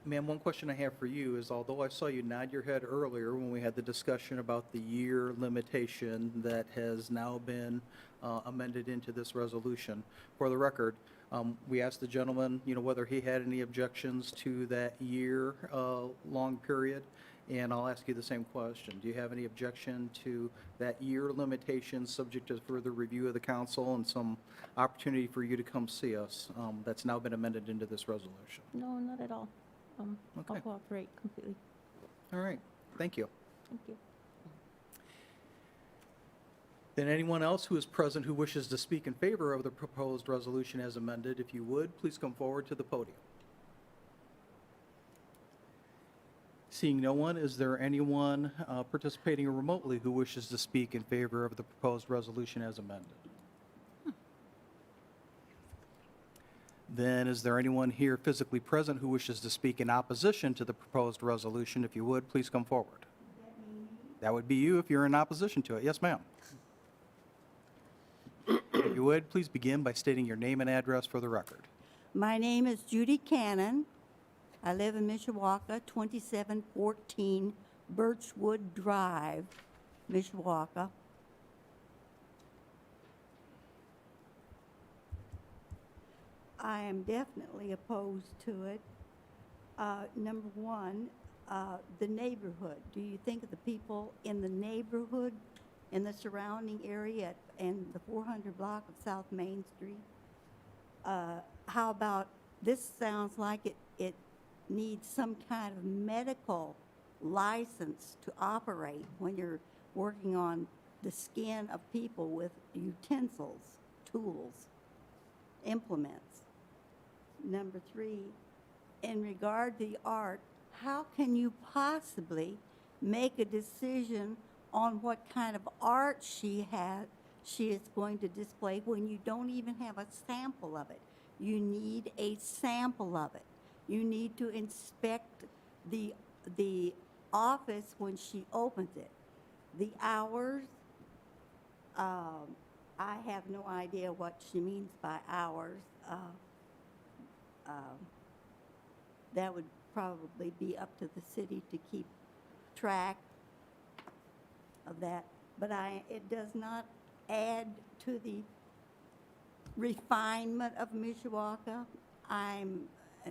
Ma'am, one question I have for you is, although I saw you nod your head earlier when we had the discussion about the year limitation that has now been amended into this resolution, for the record, we asked the gentleman, whether he had any objections to that year-long period, and I'll ask you the same question. Do you have any objection to that year limitation, subject to further review of the council and some opportunity for you to come see us, that's now been amended into this resolution? No, not at all. Okay. I'll cooperate completely. All right, thank you. Thank you. Then anyone else who is present who wishes to speak in favor of the proposed resolution as amended, if you would, please come forward to the podium. Seeing no one, is there anyone participating remotely who wishes to speak in favor of the proposed resolution as amended? Then is there anyone here physically present who wishes to speak in opposition to the proposed resolution? If you would, please come forward. That would be you if you're in opposition to it. Yes, ma'am. If you would, please begin by stating your name and address for the record. My name is Judy Cannon. I live in Mishawaka, 2714 Birchwood Drive, Mishawaka. I am definitely opposed to it. Number one, the neighborhood. Do you think of the people in the neighborhood, in the surrounding area, and the 400 block of South Main Street? How about, this sounds like it needs some kind of medical license to operate when you're working on the skin of people with utensils, tools, implements. Number three, in regard to the art, how can you possibly make a decision on what kind of art she is going to display when you don't even have a sample of it? You need a sample of it. You need to inspect the office when she opens it. The hours, I have no idea what she means by hours. That would probably be up to the city to keep track of that. But it does not add to the refinement of Mishawaka.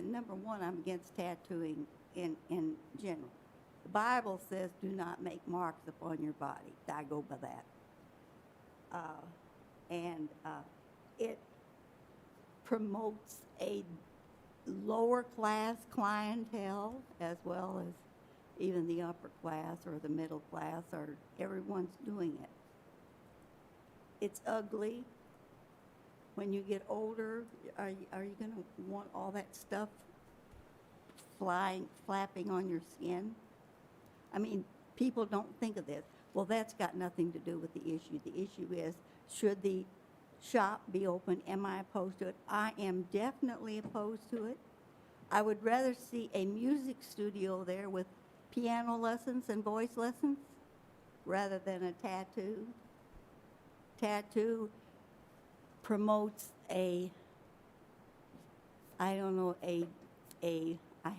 Number one, I'm against tattooing in general. The Bible says, do not make marks upon your body. I go by that. It promotes a lower class clientele as well as even the upper class or the middle class, or everyone's doing it. It's ugly. When you get older, are you going to want all that stuff flapping on your skin? I mean, people don't think of this. Well, that's got nothing to do with the issue. The issue is, should the shop be open? Am I opposed to it? I am definitely opposed to it. I would rather see a music studio there with piano lessons and voice lessons rather than a tattoo. Tattoo promotes I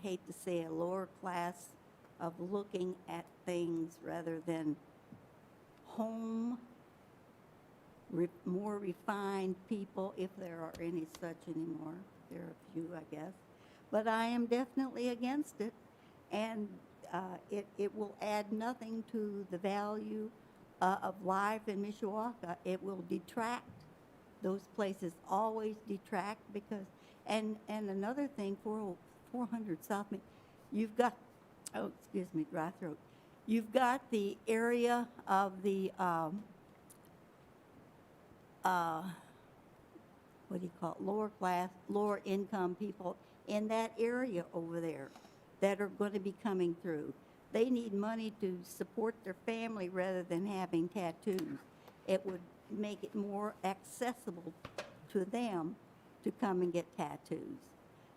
hate to say a lower class of looking at things rather than home, more refined people, if there are any such anymore. There are a few, I guess. But I am definitely against it, and it will add nothing to the value of life in Mishawaka. It will detract. Those places always detract because, and another thing, 400 South Main, you've got, oh, excuse me, dry throat. You've got the area of the, what do you call it, lower class, lower income people in that area over there that are going to be coming through. They need money to support their family rather than having tattoos. It would make it more accessible to them to come and get tattoos.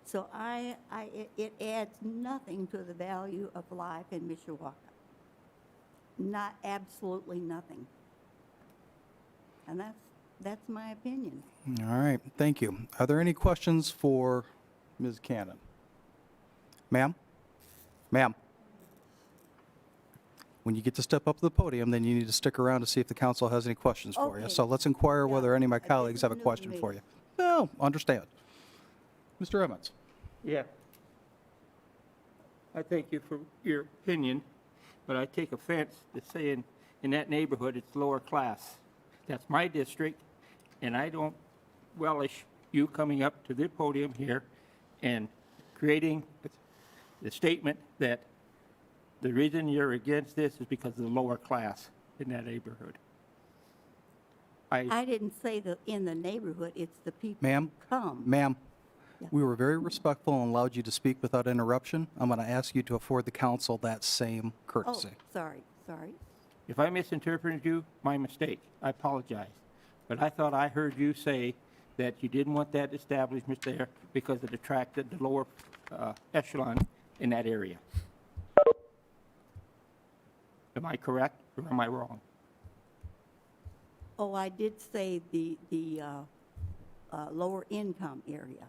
So it adds nothing to the value of life in Mishawaka. Not absolutely nothing. And that's my opinion. All right, thank you. Are there any questions for Ms. Cannon? Ma'am? Ma'am? When you get to step up to the podium, then you need to stick around to see if the council has any questions for you. Okay. So let's inquire whether any of my colleagues have a new to question me. for you. No, understand. Mr. Evans? Yeah. I thank you for your opinion, but I take offense to saying in that neighborhood it's lower class. That's my district, and I don't relish you coming up to the podium here and creating the statement that the reason you're against this is because of the lower class in that neighborhood. I didn't say that in the neighborhood, it's the people Ma'am? who come. Ma'am, Yeah. we were very respectful and allowed you to speak without interruption. I'm going to ask you to afford the council that same Oh, courtesy. sorry. If I misinterpreted you, my mistake. I apologize. But I thought I heard you say that you didn't want that establishment there because it attracted the lower echelon in that area. Am I correct or am I wrong? Oh, I did say the lower income area.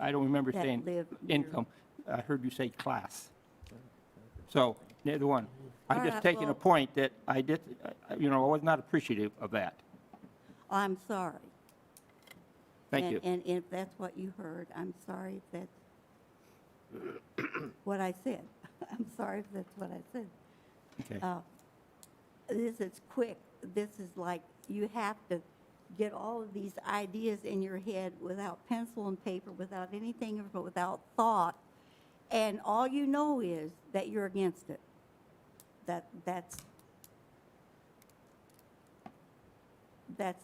I don't remember That saying live near- income. I heard you say class. So, neither one. I'm All just right, taking a well- point that I did, I was not appreciative of that. Oh, I'm sorry. Thank you. And if that's what you heard, I'm sorry if that's what I said. I'm sorry if that's what I said. Okay. This is quick. This is like, you have to get all of these ideas in your head without pencil and paper, without anything, without thought. And all you know is that you're against it. That's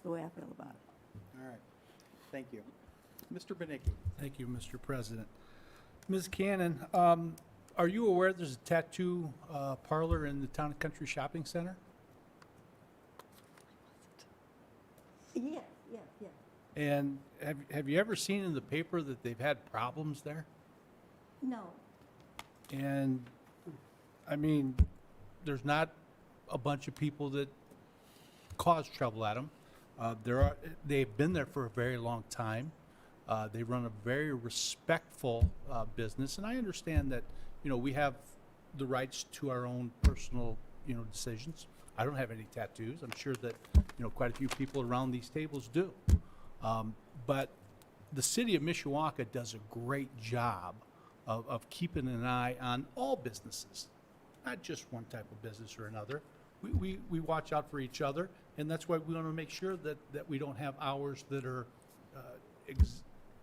the way I feel about it. All right, thank you. Mr. Benicki? Thank you, Mr. President. Ms. Cannon, are you aware there's a tattoo parlor in the Town and Country Shopping Center? Yes. And have you ever seen in the paper that they've had problems there? No. And, I mean, there's not a bunch of people that cause trouble at them. They've been there for a very long time. They run a very respectful business, and I understand that, we have the rights to our own personal, decisions. I don't have any tattoos. I'm sure that, quite a few people around these tables do. But the city of Mishawaka does a great job of keeping an eye on all businesses, not just one type of business or another. We watch out for each other, and that's why we want to make sure that we don't have hours that are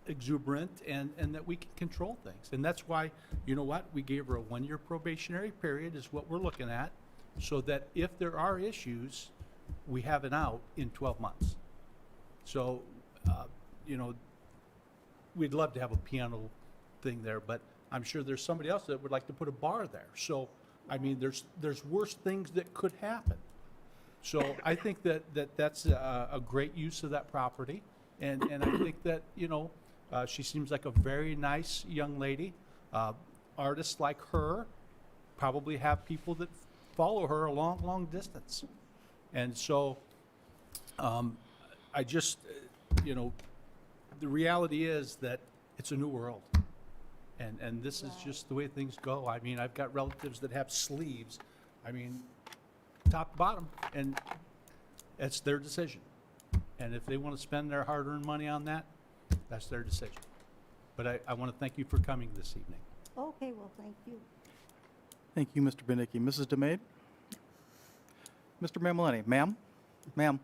exuberant and that we can control things. And that's why, we gave her a 1-year probationary period is what we're looking at, so that if there are issues, we have an out in 12 months. So, we'd love to have a piano thing there, but I'm sure there's somebody else that would like to put a bar there. So, I mean, there's worse things that could happen. So I think that's a great use of that property. And I think that, she seems like a very nice young lady. Artists like her probably have people that follow her a long, long distance. And so I just, the reality is that it's a new world. And this is just the way things go. I mean, I've got relatives that have sleeves. I mean, top to bottom, and it's their decision. And if they want to spend their hard-earned money on that, that's their decision. But I want to thank you for coming this evening. Okay, well, thank you. Thank you, Mr. Benicki. Mrs. DeMade? Mr. Mammalini? Ma'am,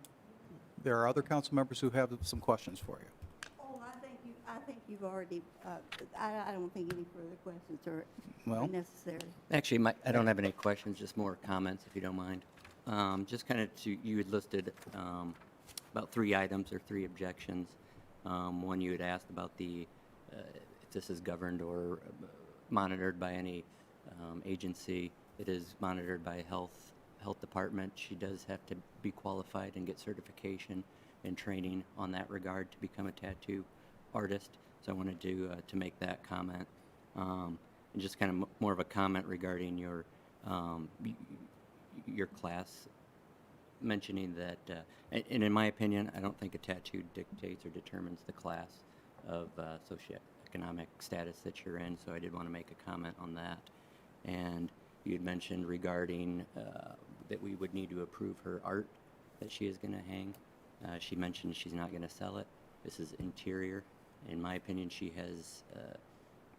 there are other council members who have some questions for you. Oh, I think you've already, I don't think any further questions are Well- necessary. Actually, I don't have any questions, just more comments, if you don't mind. Just kind of you had listed about 3 items or 3 objections. One, you had asked about if this is governed or monitored by any agency. It is monitored by health department. She does have to be qualified and get certification and training on that regard to become a tattoo artist. So I wanted to make that comment. And just kind of more of a comment regarding your class, mentioning that, and in my opinion, I don't think a tattoo dictates or determines the class of socioeconomic status that you're in, so I did want to make a comment on that. And you had mentioned regarding that we would need to approve her art that she is going to hang. She mentioned she's not going to sell it. This is interior. In my opinion, she has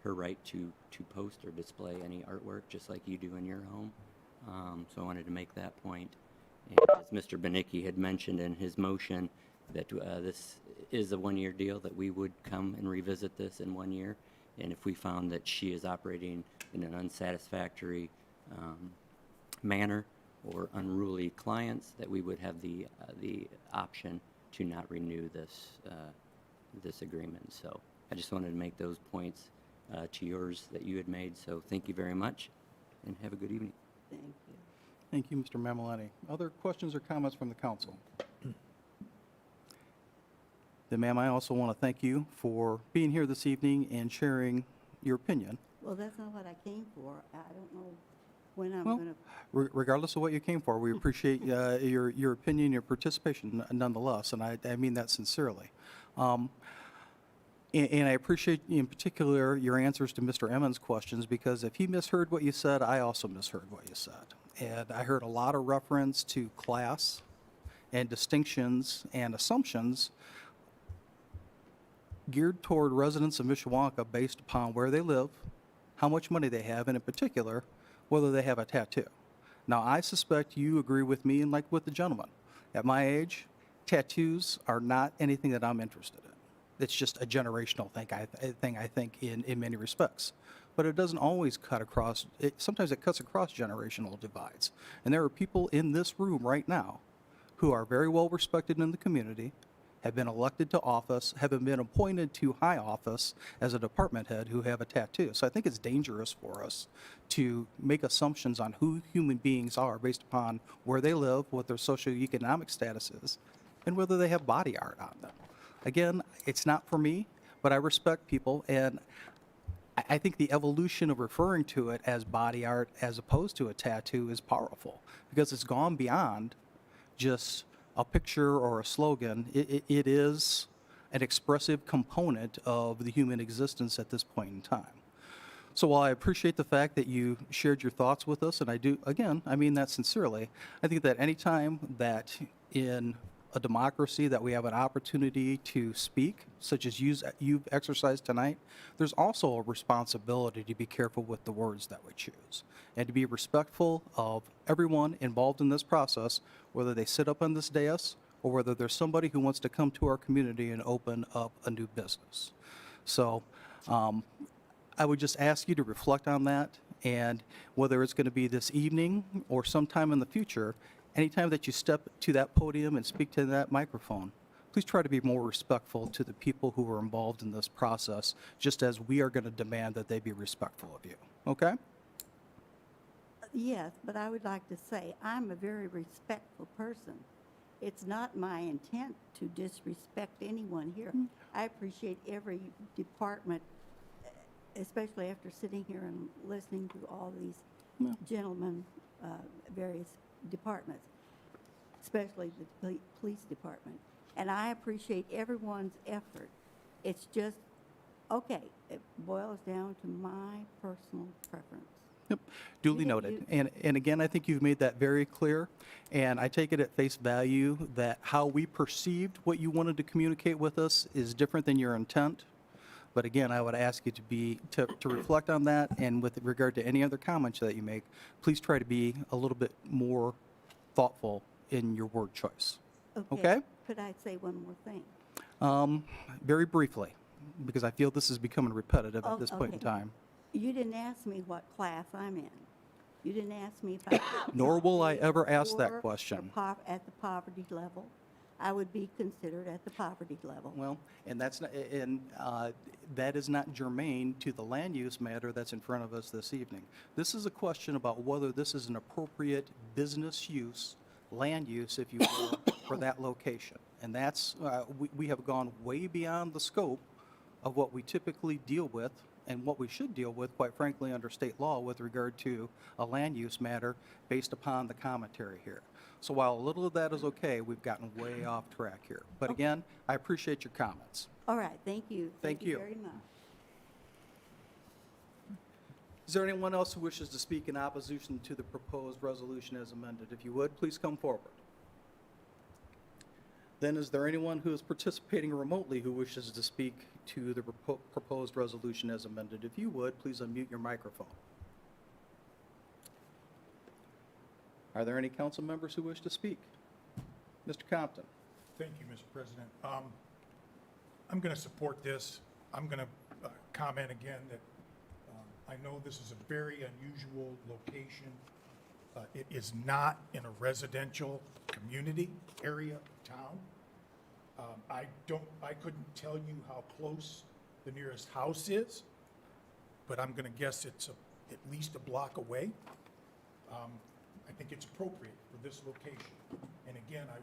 her right to post or display any artwork, just like you do in your home. So I wanted to make that point. And as Mr. Benicki had mentioned in his motion, that this is a one-year deal, that we would come and revisit this in 1 year. And if we found that she is operating in an unsatisfactory manner or unruly clients, that we would have the option to not renew this agreement. So I just wanted to make those points to yours that you had made. So thank you very much, and have a good evening. Thank you. Thank you, Mr. Mammalini. Other questions or comments from the council? Then, ma'am, I also want to thank you for being here this evening and sharing your opinion. Well, that's not what I came for. I don't know when I'm Well, going to. Regardless of what you came for, we appreciate your opinion, your participation nonetheless, and I mean that sincerely. And I appreciate, in particular, your answers to Mr. Emmons' questions, because if he misheard what you said, I also misheard what you said. And I heard a lot of reference to class and distinctions and assumptions geared toward residents of Mishawaka based upon where they live, how much money they have, and in particular, whether they have a tattoo. Now, I suspect you agree with me, and like with the gentleman. At my age, tattoos are not anything that I'm interested in. It's just a generational thing, I think, in many respects. But it doesn't always cut across, sometimes it cuts across generational divides. And there are people in this room right now who are very well respected in the community, have been elected to office, have been appointed to high office as a department head, who have a tattoo. So I think it's dangerous for us to make assumptions on who human beings are based upon where they live, what their socioeconomic status is, and whether they have body art on them. Again, it's not for me, but I respect people, and I think the evolution of referring to it as body art as opposed to a tattoo is powerful, because it's gone beyond just a picture or a slogan. It is an expressive component of the human existence at this point in time. So while I appreciate the fact that you shared your thoughts with us, and I do, again, I mean that sincerely, I think that any time that in a democracy that we have an opportunity to speak, such as you've exercised tonight, there's also a responsibility to be careful with the words that we choose and to be respectful of everyone involved in this process, whether they sit up on this dais or whether there's somebody who wants to come to our community and open up a new business. So I would just ask you to reflect on that, and whether it's going to be this evening or sometime in the future, anytime that you step to that podium and speak to that microphone, please try to be more respectful to the people who are involved in this process, just as we are going to demand that they be respectful of you. Okay? Yes, but I would like to say, I'm a very respectful person. It's not my intent to disrespect anyone here. I appreciate every department, especially after sitting here and listening to all these gentlemen, various departments, especially the police department. And I appreciate everyone's effort. It's just, okay, it boils down to my personal preference. Yep, duly You- noted. And again, I think you've made that very clear, and I take it at face value that how we perceived what you wanted to communicate with us is different than your intent. But again, I would ask you to reflect on that, and with regard to any other comments that you make, please try to be a little bit more thoughtful in your word choice. Okay? Could I say one more thing? Very briefly, because I feel this is becoming repetitive Oh, at this point in okay. time. You didn't ask me what class I'm in. You didn't ask me if I. Nor will I ever ask that Or question. At the poverty level. I would be considered at the poverty level. Well, and that's not, and that is not germane to the land use matter that's in front of us this evening. This is a question about whether this is an appropriate business use, land use, if you will, for that location. And that's, we have gone way beyond the scope of what we typically deal with and what we should deal with, quite frankly, under state law with regard to a land use matter based upon the commentary here. So while a little of that is okay, we've gotten way off track here. But again, I appreciate your comments. All right, thank you. Thank you. very much. Is there anyone else who wishes to speak in opposition to the proposed resolution as amended? If you would, please come forward. Then is there anyone who is participating remotely who wishes to speak to the proposed resolution as amended? If you would, please unmute your microphone. Are there any council members who wish to speak? Mr. Compton. Thank you, Mr. President. I'm going to support this. I'm going to comment again that I know this is a very unusual location. It is not in a residential community area of town. I couldn't tell you how close the nearest house is, but I'm going to guess it's at least a block away. I think it's appropriate for this location. And again, I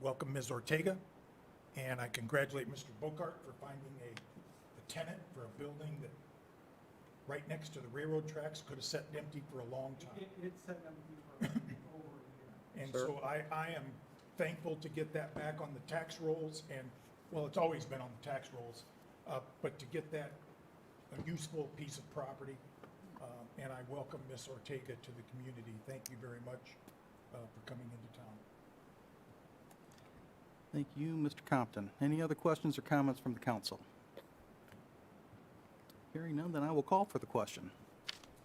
welcome Ms. Ortega, and I congratulate Mr. Bocart for finding a tenant for a building that right next to the railroad tracks could have sat empty for a long time. It sat empty for over a year. And so I am thankful to get that back on the tax rolls, and, well, it's always been on the tax rolls, but to get that a useful piece of property, and I welcome Ms. Ortega to the community. Thank you very much for coming into town. Thank you, Mr. Compton. Any other questions or comments from the council? Hearing none, then I will call for the question.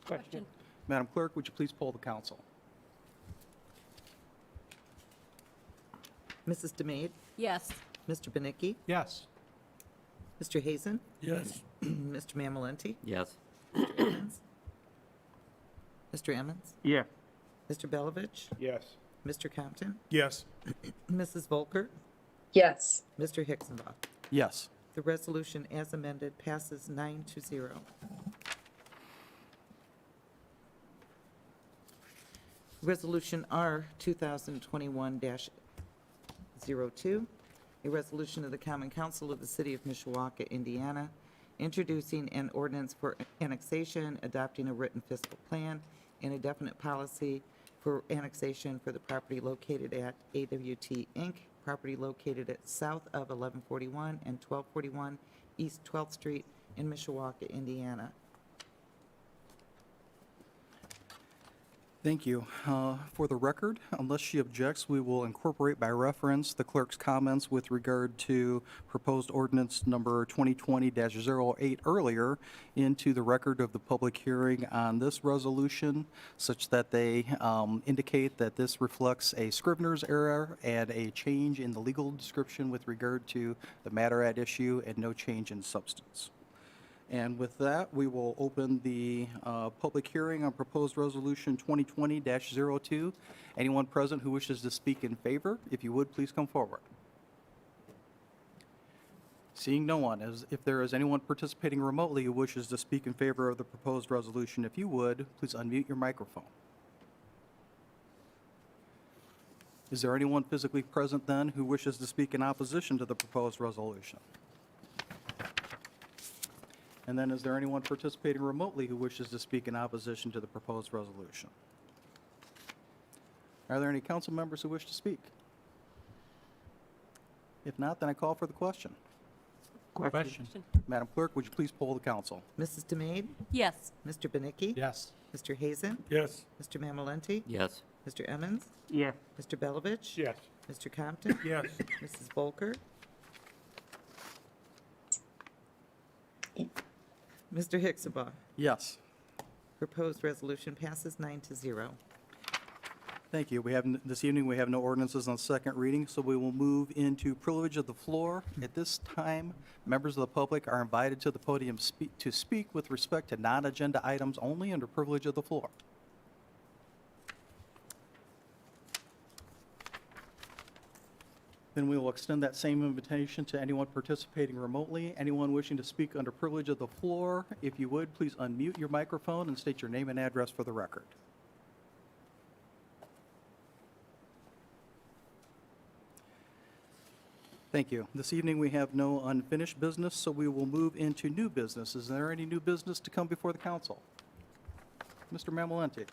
Question. Madam Clerk, would you please poll the council? Mrs. Demade? Yes. Mr. Benicki? Yes. Mr. Hazen? Yes. Mr. Mamalenti? Yes. Mr. Emmons? Yeah. Mr. Belovich? Yes. Mr. Compton? Yes. Mrs. Volker? Yes. Mr. Hixenbaugh? Yes. The resolution as amended passes 9-0. Resolution R 2021-02, a resolution of the Common Council of the City of Mishawaka, Indiana, introducing an ordinance for annexation, adopting a written fiscal plan, and a definite policy for annexation for the property located at AWT Inc., property located at south of 1141 and 1241 East 12th Street in Mishawaka, Indiana. Thank you. For the record, unless she objects, we will incorporate by reference the clerk's comments with regard to proposed ordinance number 2020-08 earlier into the record of the public hearing on this resolution, such that they indicate that this reflects a Scrivener's error and a change in the legal description with regard to the matter at issue and no change in substance. And with that, we will open the public hearing on proposed resolution 2020-02. Anyone present who wishes to speak in favor, if you would, please come forward. Seeing no one, if there is anyone participating remotely who wishes to speak in favor of the proposed resolution, if you would, please unmute your microphone. Is there anyone physically present then who wishes to speak in opposition to the proposed resolution? And then is there anyone participating remotely who wishes to speak in opposition to the proposed resolution? Are there any council members who wish to speak? If not, then I call for the question. Question. Madam Clerk, would you please poll the council? Mrs. Demade? Yes. Mr. Benicki? Yes. Mr. Hazen? Yes. Mr. Mamalenti? Yes. Mr. Emmons? Yes. Mr. Belovich? Yes. Mr. Compton? Yes. Mrs. Volker? Mr. Hicksabah? Yes. Proposed resolution passes 9-0. Thank you. This evening, we have no ordinances on second reading, so we will move into privilege of the floor. At this time, members of the public are invited to the podium to speak with respect to non-agenda items only under privilege of the floor. Then we will extend that same invitation to anyone participating remotely. Anyone wishing to speak under privilege of the floor, if you would, please unmute your microphone and state your name and address for the record. Thank you. This evening, we have no unfinished business, so we will move into new business. Is there any new business to come before the council? Mr. Mamalenti.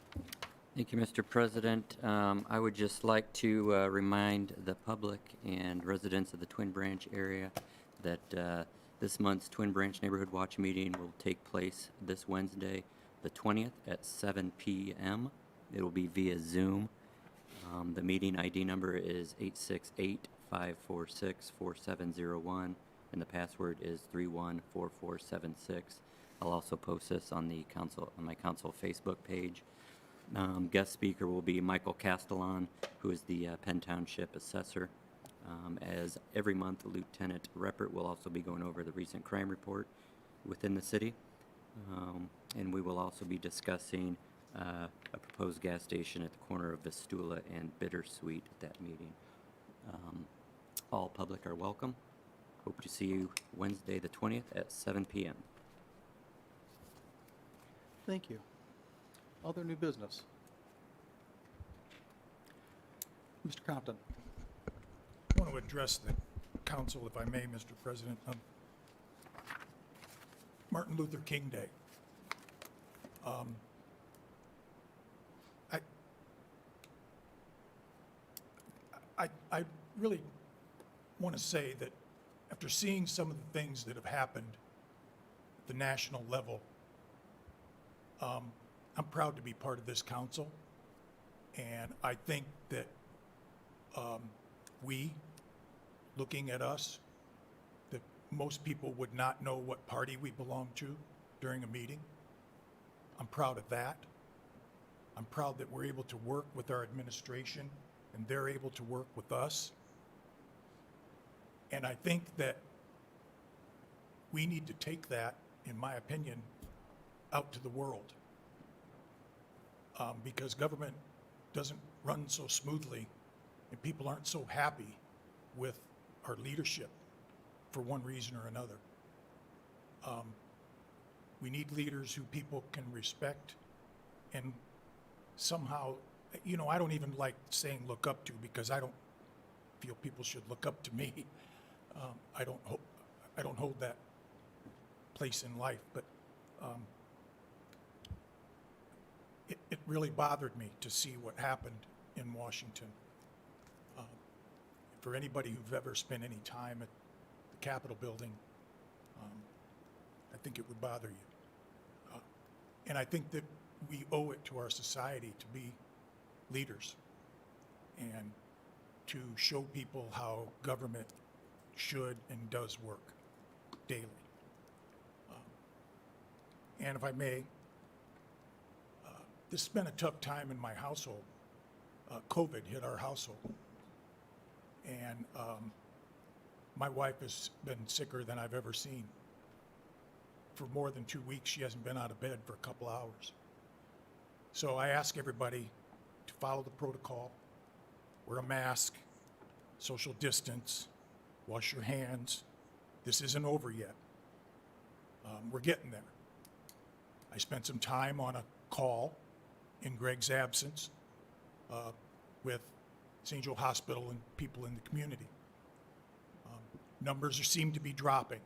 Thank you, Mr. President. I would just like to remind the public and residents of the Twin Branch area that this month's Twin Branch Neighborhood Watch meeting will take place this Wednesday, the 20th at 7 p.m. It will be via Zoom. The meeting ID number is 868-546-4701, and the password is 314476. I'll also post this on the council, on my council Facebook page. Guest speaker will be Michael Castellan, who is the Penn Township Assessor. As every month, Lieutenant Reppert will also be going over the recent crime report within the city. And we will also be discussing a proposed gas station at the corner of Vistula and Bittersweet at that meeting. All public are welcome. Hope to see you Wednesday, the 20th at 7 p.m. Thank you. Other new business? Mr. Compton. I want to address the council, if I may, Mr. President. Martin Luther King Day. I really want to say that after seeing some of the things that have happened at the national level, I'm proud to be part of this council, and I think that looking at us, that most people would not know what party we belong to during a meeting. I'm proud of that. I'm proud that we're able to work with our administration and they're able to work with us. And I think that we need to take that, in my opinion, out to the world. Because government doesn't run so smoothly and people aren't so happy with our leadership for one reason or another. We need leaders who people can respect and somehow, you know, I don't even like saying look up to, because I don't feel people should look up to me. I don't hold that place in life, but it really bothered me to see what happened in Washington. For anybody who've ever spent any time at the Capitol building, I think it would bother you. And I think that we owe it to our society to be leaders and to show people how government should and does work daily. And if I may, this has been a tough time in my household. COVID hit our household. And my wife has been sicker than I've ever seen. For more than 2 weeks, she hasn't been out of bed for a couple hours. So I ask everybody to follow the protocol, wear a mask, social distance, wash your hands. This isn't over yet. We're getting there. I spent some time on a call in Greg's absence with St. Joe Hospital and people in the community. Numbers seem to be dropping.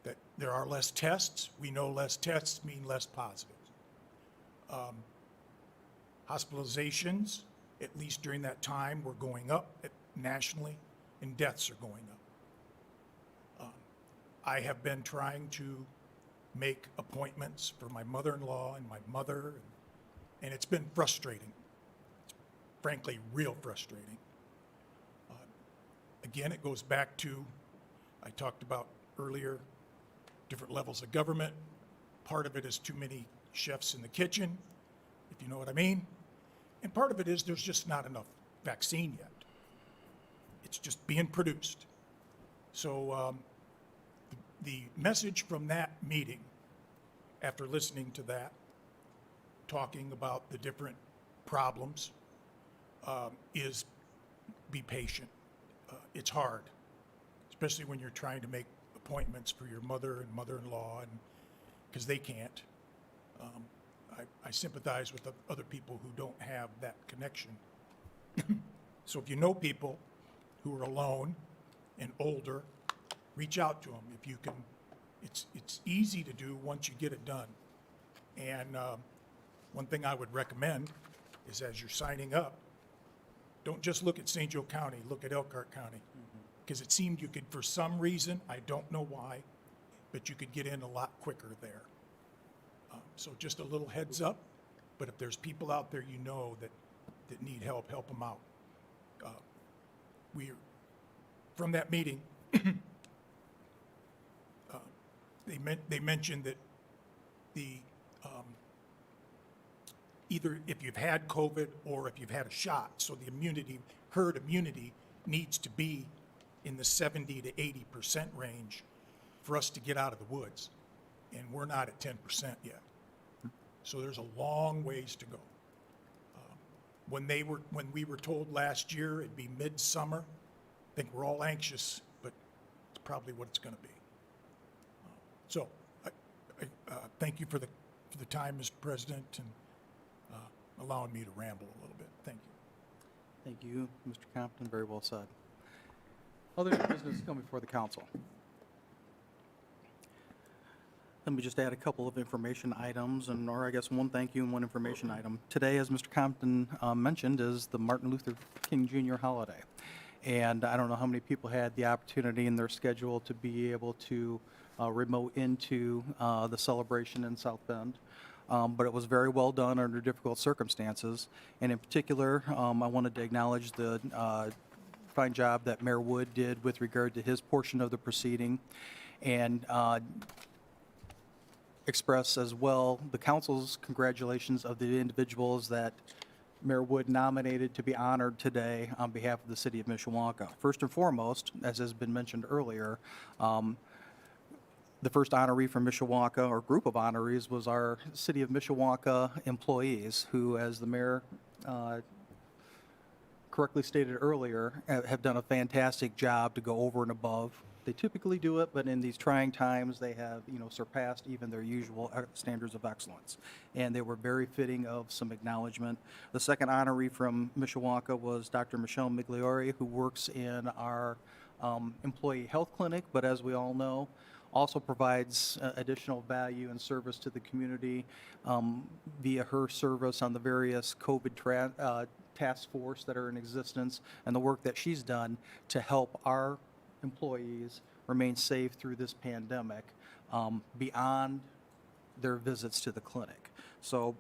That there are less tests. We know less tests mean less positives. Hospitalizations, at least during that time, were going up nationally, and deaths are going up. I have been trying to make appointments for my mother-in-law and my mother, and it's been frustrating. Frankly, real frustrating. Again, it goes back to, I talked about earlier, different levels of government. Part of it is too many chefs in the kitchen, if you know what I mean. And part of it is there's just not enough vaccine yet. It's just being produced. So the message from that meeting, after listening to that, talking about the different problems, is be patient. It's hard, especially when you're trying to make appointments for your mother and mother-in-law, and because they can't. I sympathize with the other people who don't have that connection. So if you know people who are alone and older, reach out to them if you can. It's easy to do once you get it done. And one thing I would recommend is, as you're signing up, don't just look at St. Joe County, look at Elkhart County. Because it seemed you could, for some reason, I don't know why, but you could get in a lot quicker there. So just a little heads up, but if there's people out there you know that need help, help them out. From that meeting, they mentioned that either if you've had COVID or if you've had a shot, so the herd immunity needs to be in the 70 to 80% range for us to get out of the woods. And we're not at 10% yet. So there's a long ways to go. When we were told last year it'd be midsummer, I think we're all anxious, but it's probably what it's going to be. So I thank you for the time, Mr. President, and allowing me to ramble a little bit. Thank you. Thank you, Mr. Compton. Very well said. Other business come before the council. Let me just add a couple of information items, or I guess one thank you and one information item. Today, as Mr. Compton mentioned, is the Martin Luther King Jr. holiday. And I don't know how many people had the opportunity in their schedule to be able to remote into the celebration in South Bend. But it was very well done under difficult circumstances. And in particular, I wanted to acknowledge the fine job that Mayor Wood did with regard to his portion of the proceeding, and express as well the council's congratulations of the individuals that Mayor Wood nominated to be honored today on behalf of the city of Mishawaka. First and foremost, as has been mentioned earlier, the first honoree from Mishawaka, or group of honorees, was our City of Mishawaka employees who, as the mayor correctly stated earlier, have done a fantastic job to go over and above. They typically do it, but in these trying times, they have, surpassed even their usual standards of excellence. And they were very fitting of some acknowledgement. The second honoree from Mishawaka was Dr. Michelle Migliori, who works in our employee health clinic, but as we all know, also provides additional value and service to the community via her service on the various COVID task force that are in existence, and the work that she's done to help our employees remain safe through this pandemic beyond their visits to the clinic. So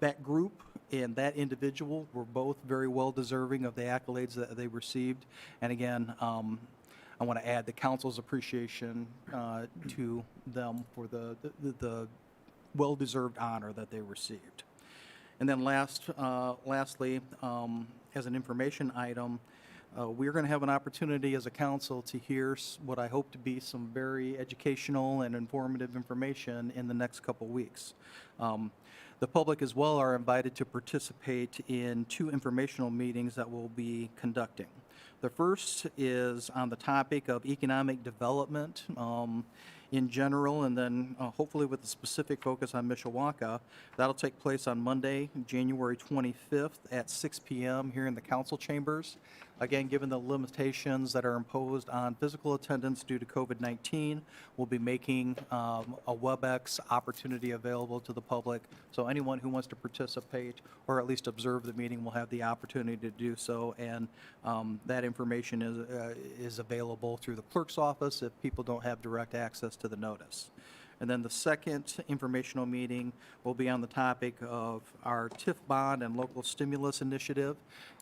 that group and that individual were both very well deserving of the accolades that they received. And again, I want to add the council's appreciation to them for the well-deserved honor that they received. And then lastly, as an information item, we're going to have an opportunity as a council to hear what I hope to be some very educational and informative information in the next couple weeks. The public as well are invited to participate in 2 informational meetings that we'll be conducting. The first is on the topic of economic development in general, and then hopefully with a specific focus on Mishawaka. That'll take place on Monday, January 25th at 6 p.m. here in the council chambers. Again, given the limitations that are imposed on physical attendance due to COVID-19, we'll be making a WebEx opportunity available to the public. So anyone who wants to participate or at least observe the meeting will have the opportunity to do so. And that information is available through the clerk's office if people don't have direct access to the notice. And then the second informational meeting will be on the topic of our TIF bond and local stimulus initiative.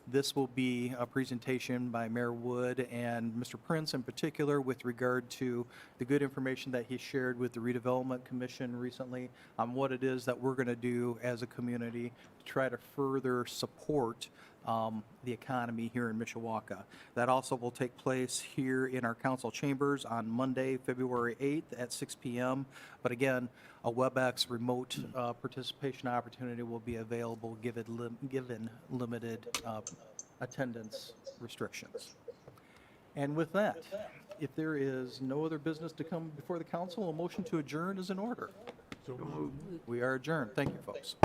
This will be a presentation by Mayor Wood and Mr. Prince in particular with regard to the good information that he shared with the Redevelopment Commission recently on what it is that we're going to do as a community to try to further support the economy here in Mishawaka. That also will take place here in our council chambers on Monday, February 8th at 6 p.m. But again, a WebEx remote participation opportunity will be available given limited attendance restrictions. And with that, if there is no other business to come before the council, a motion to adjourn is in order. We are adjourned. Thank you, folks.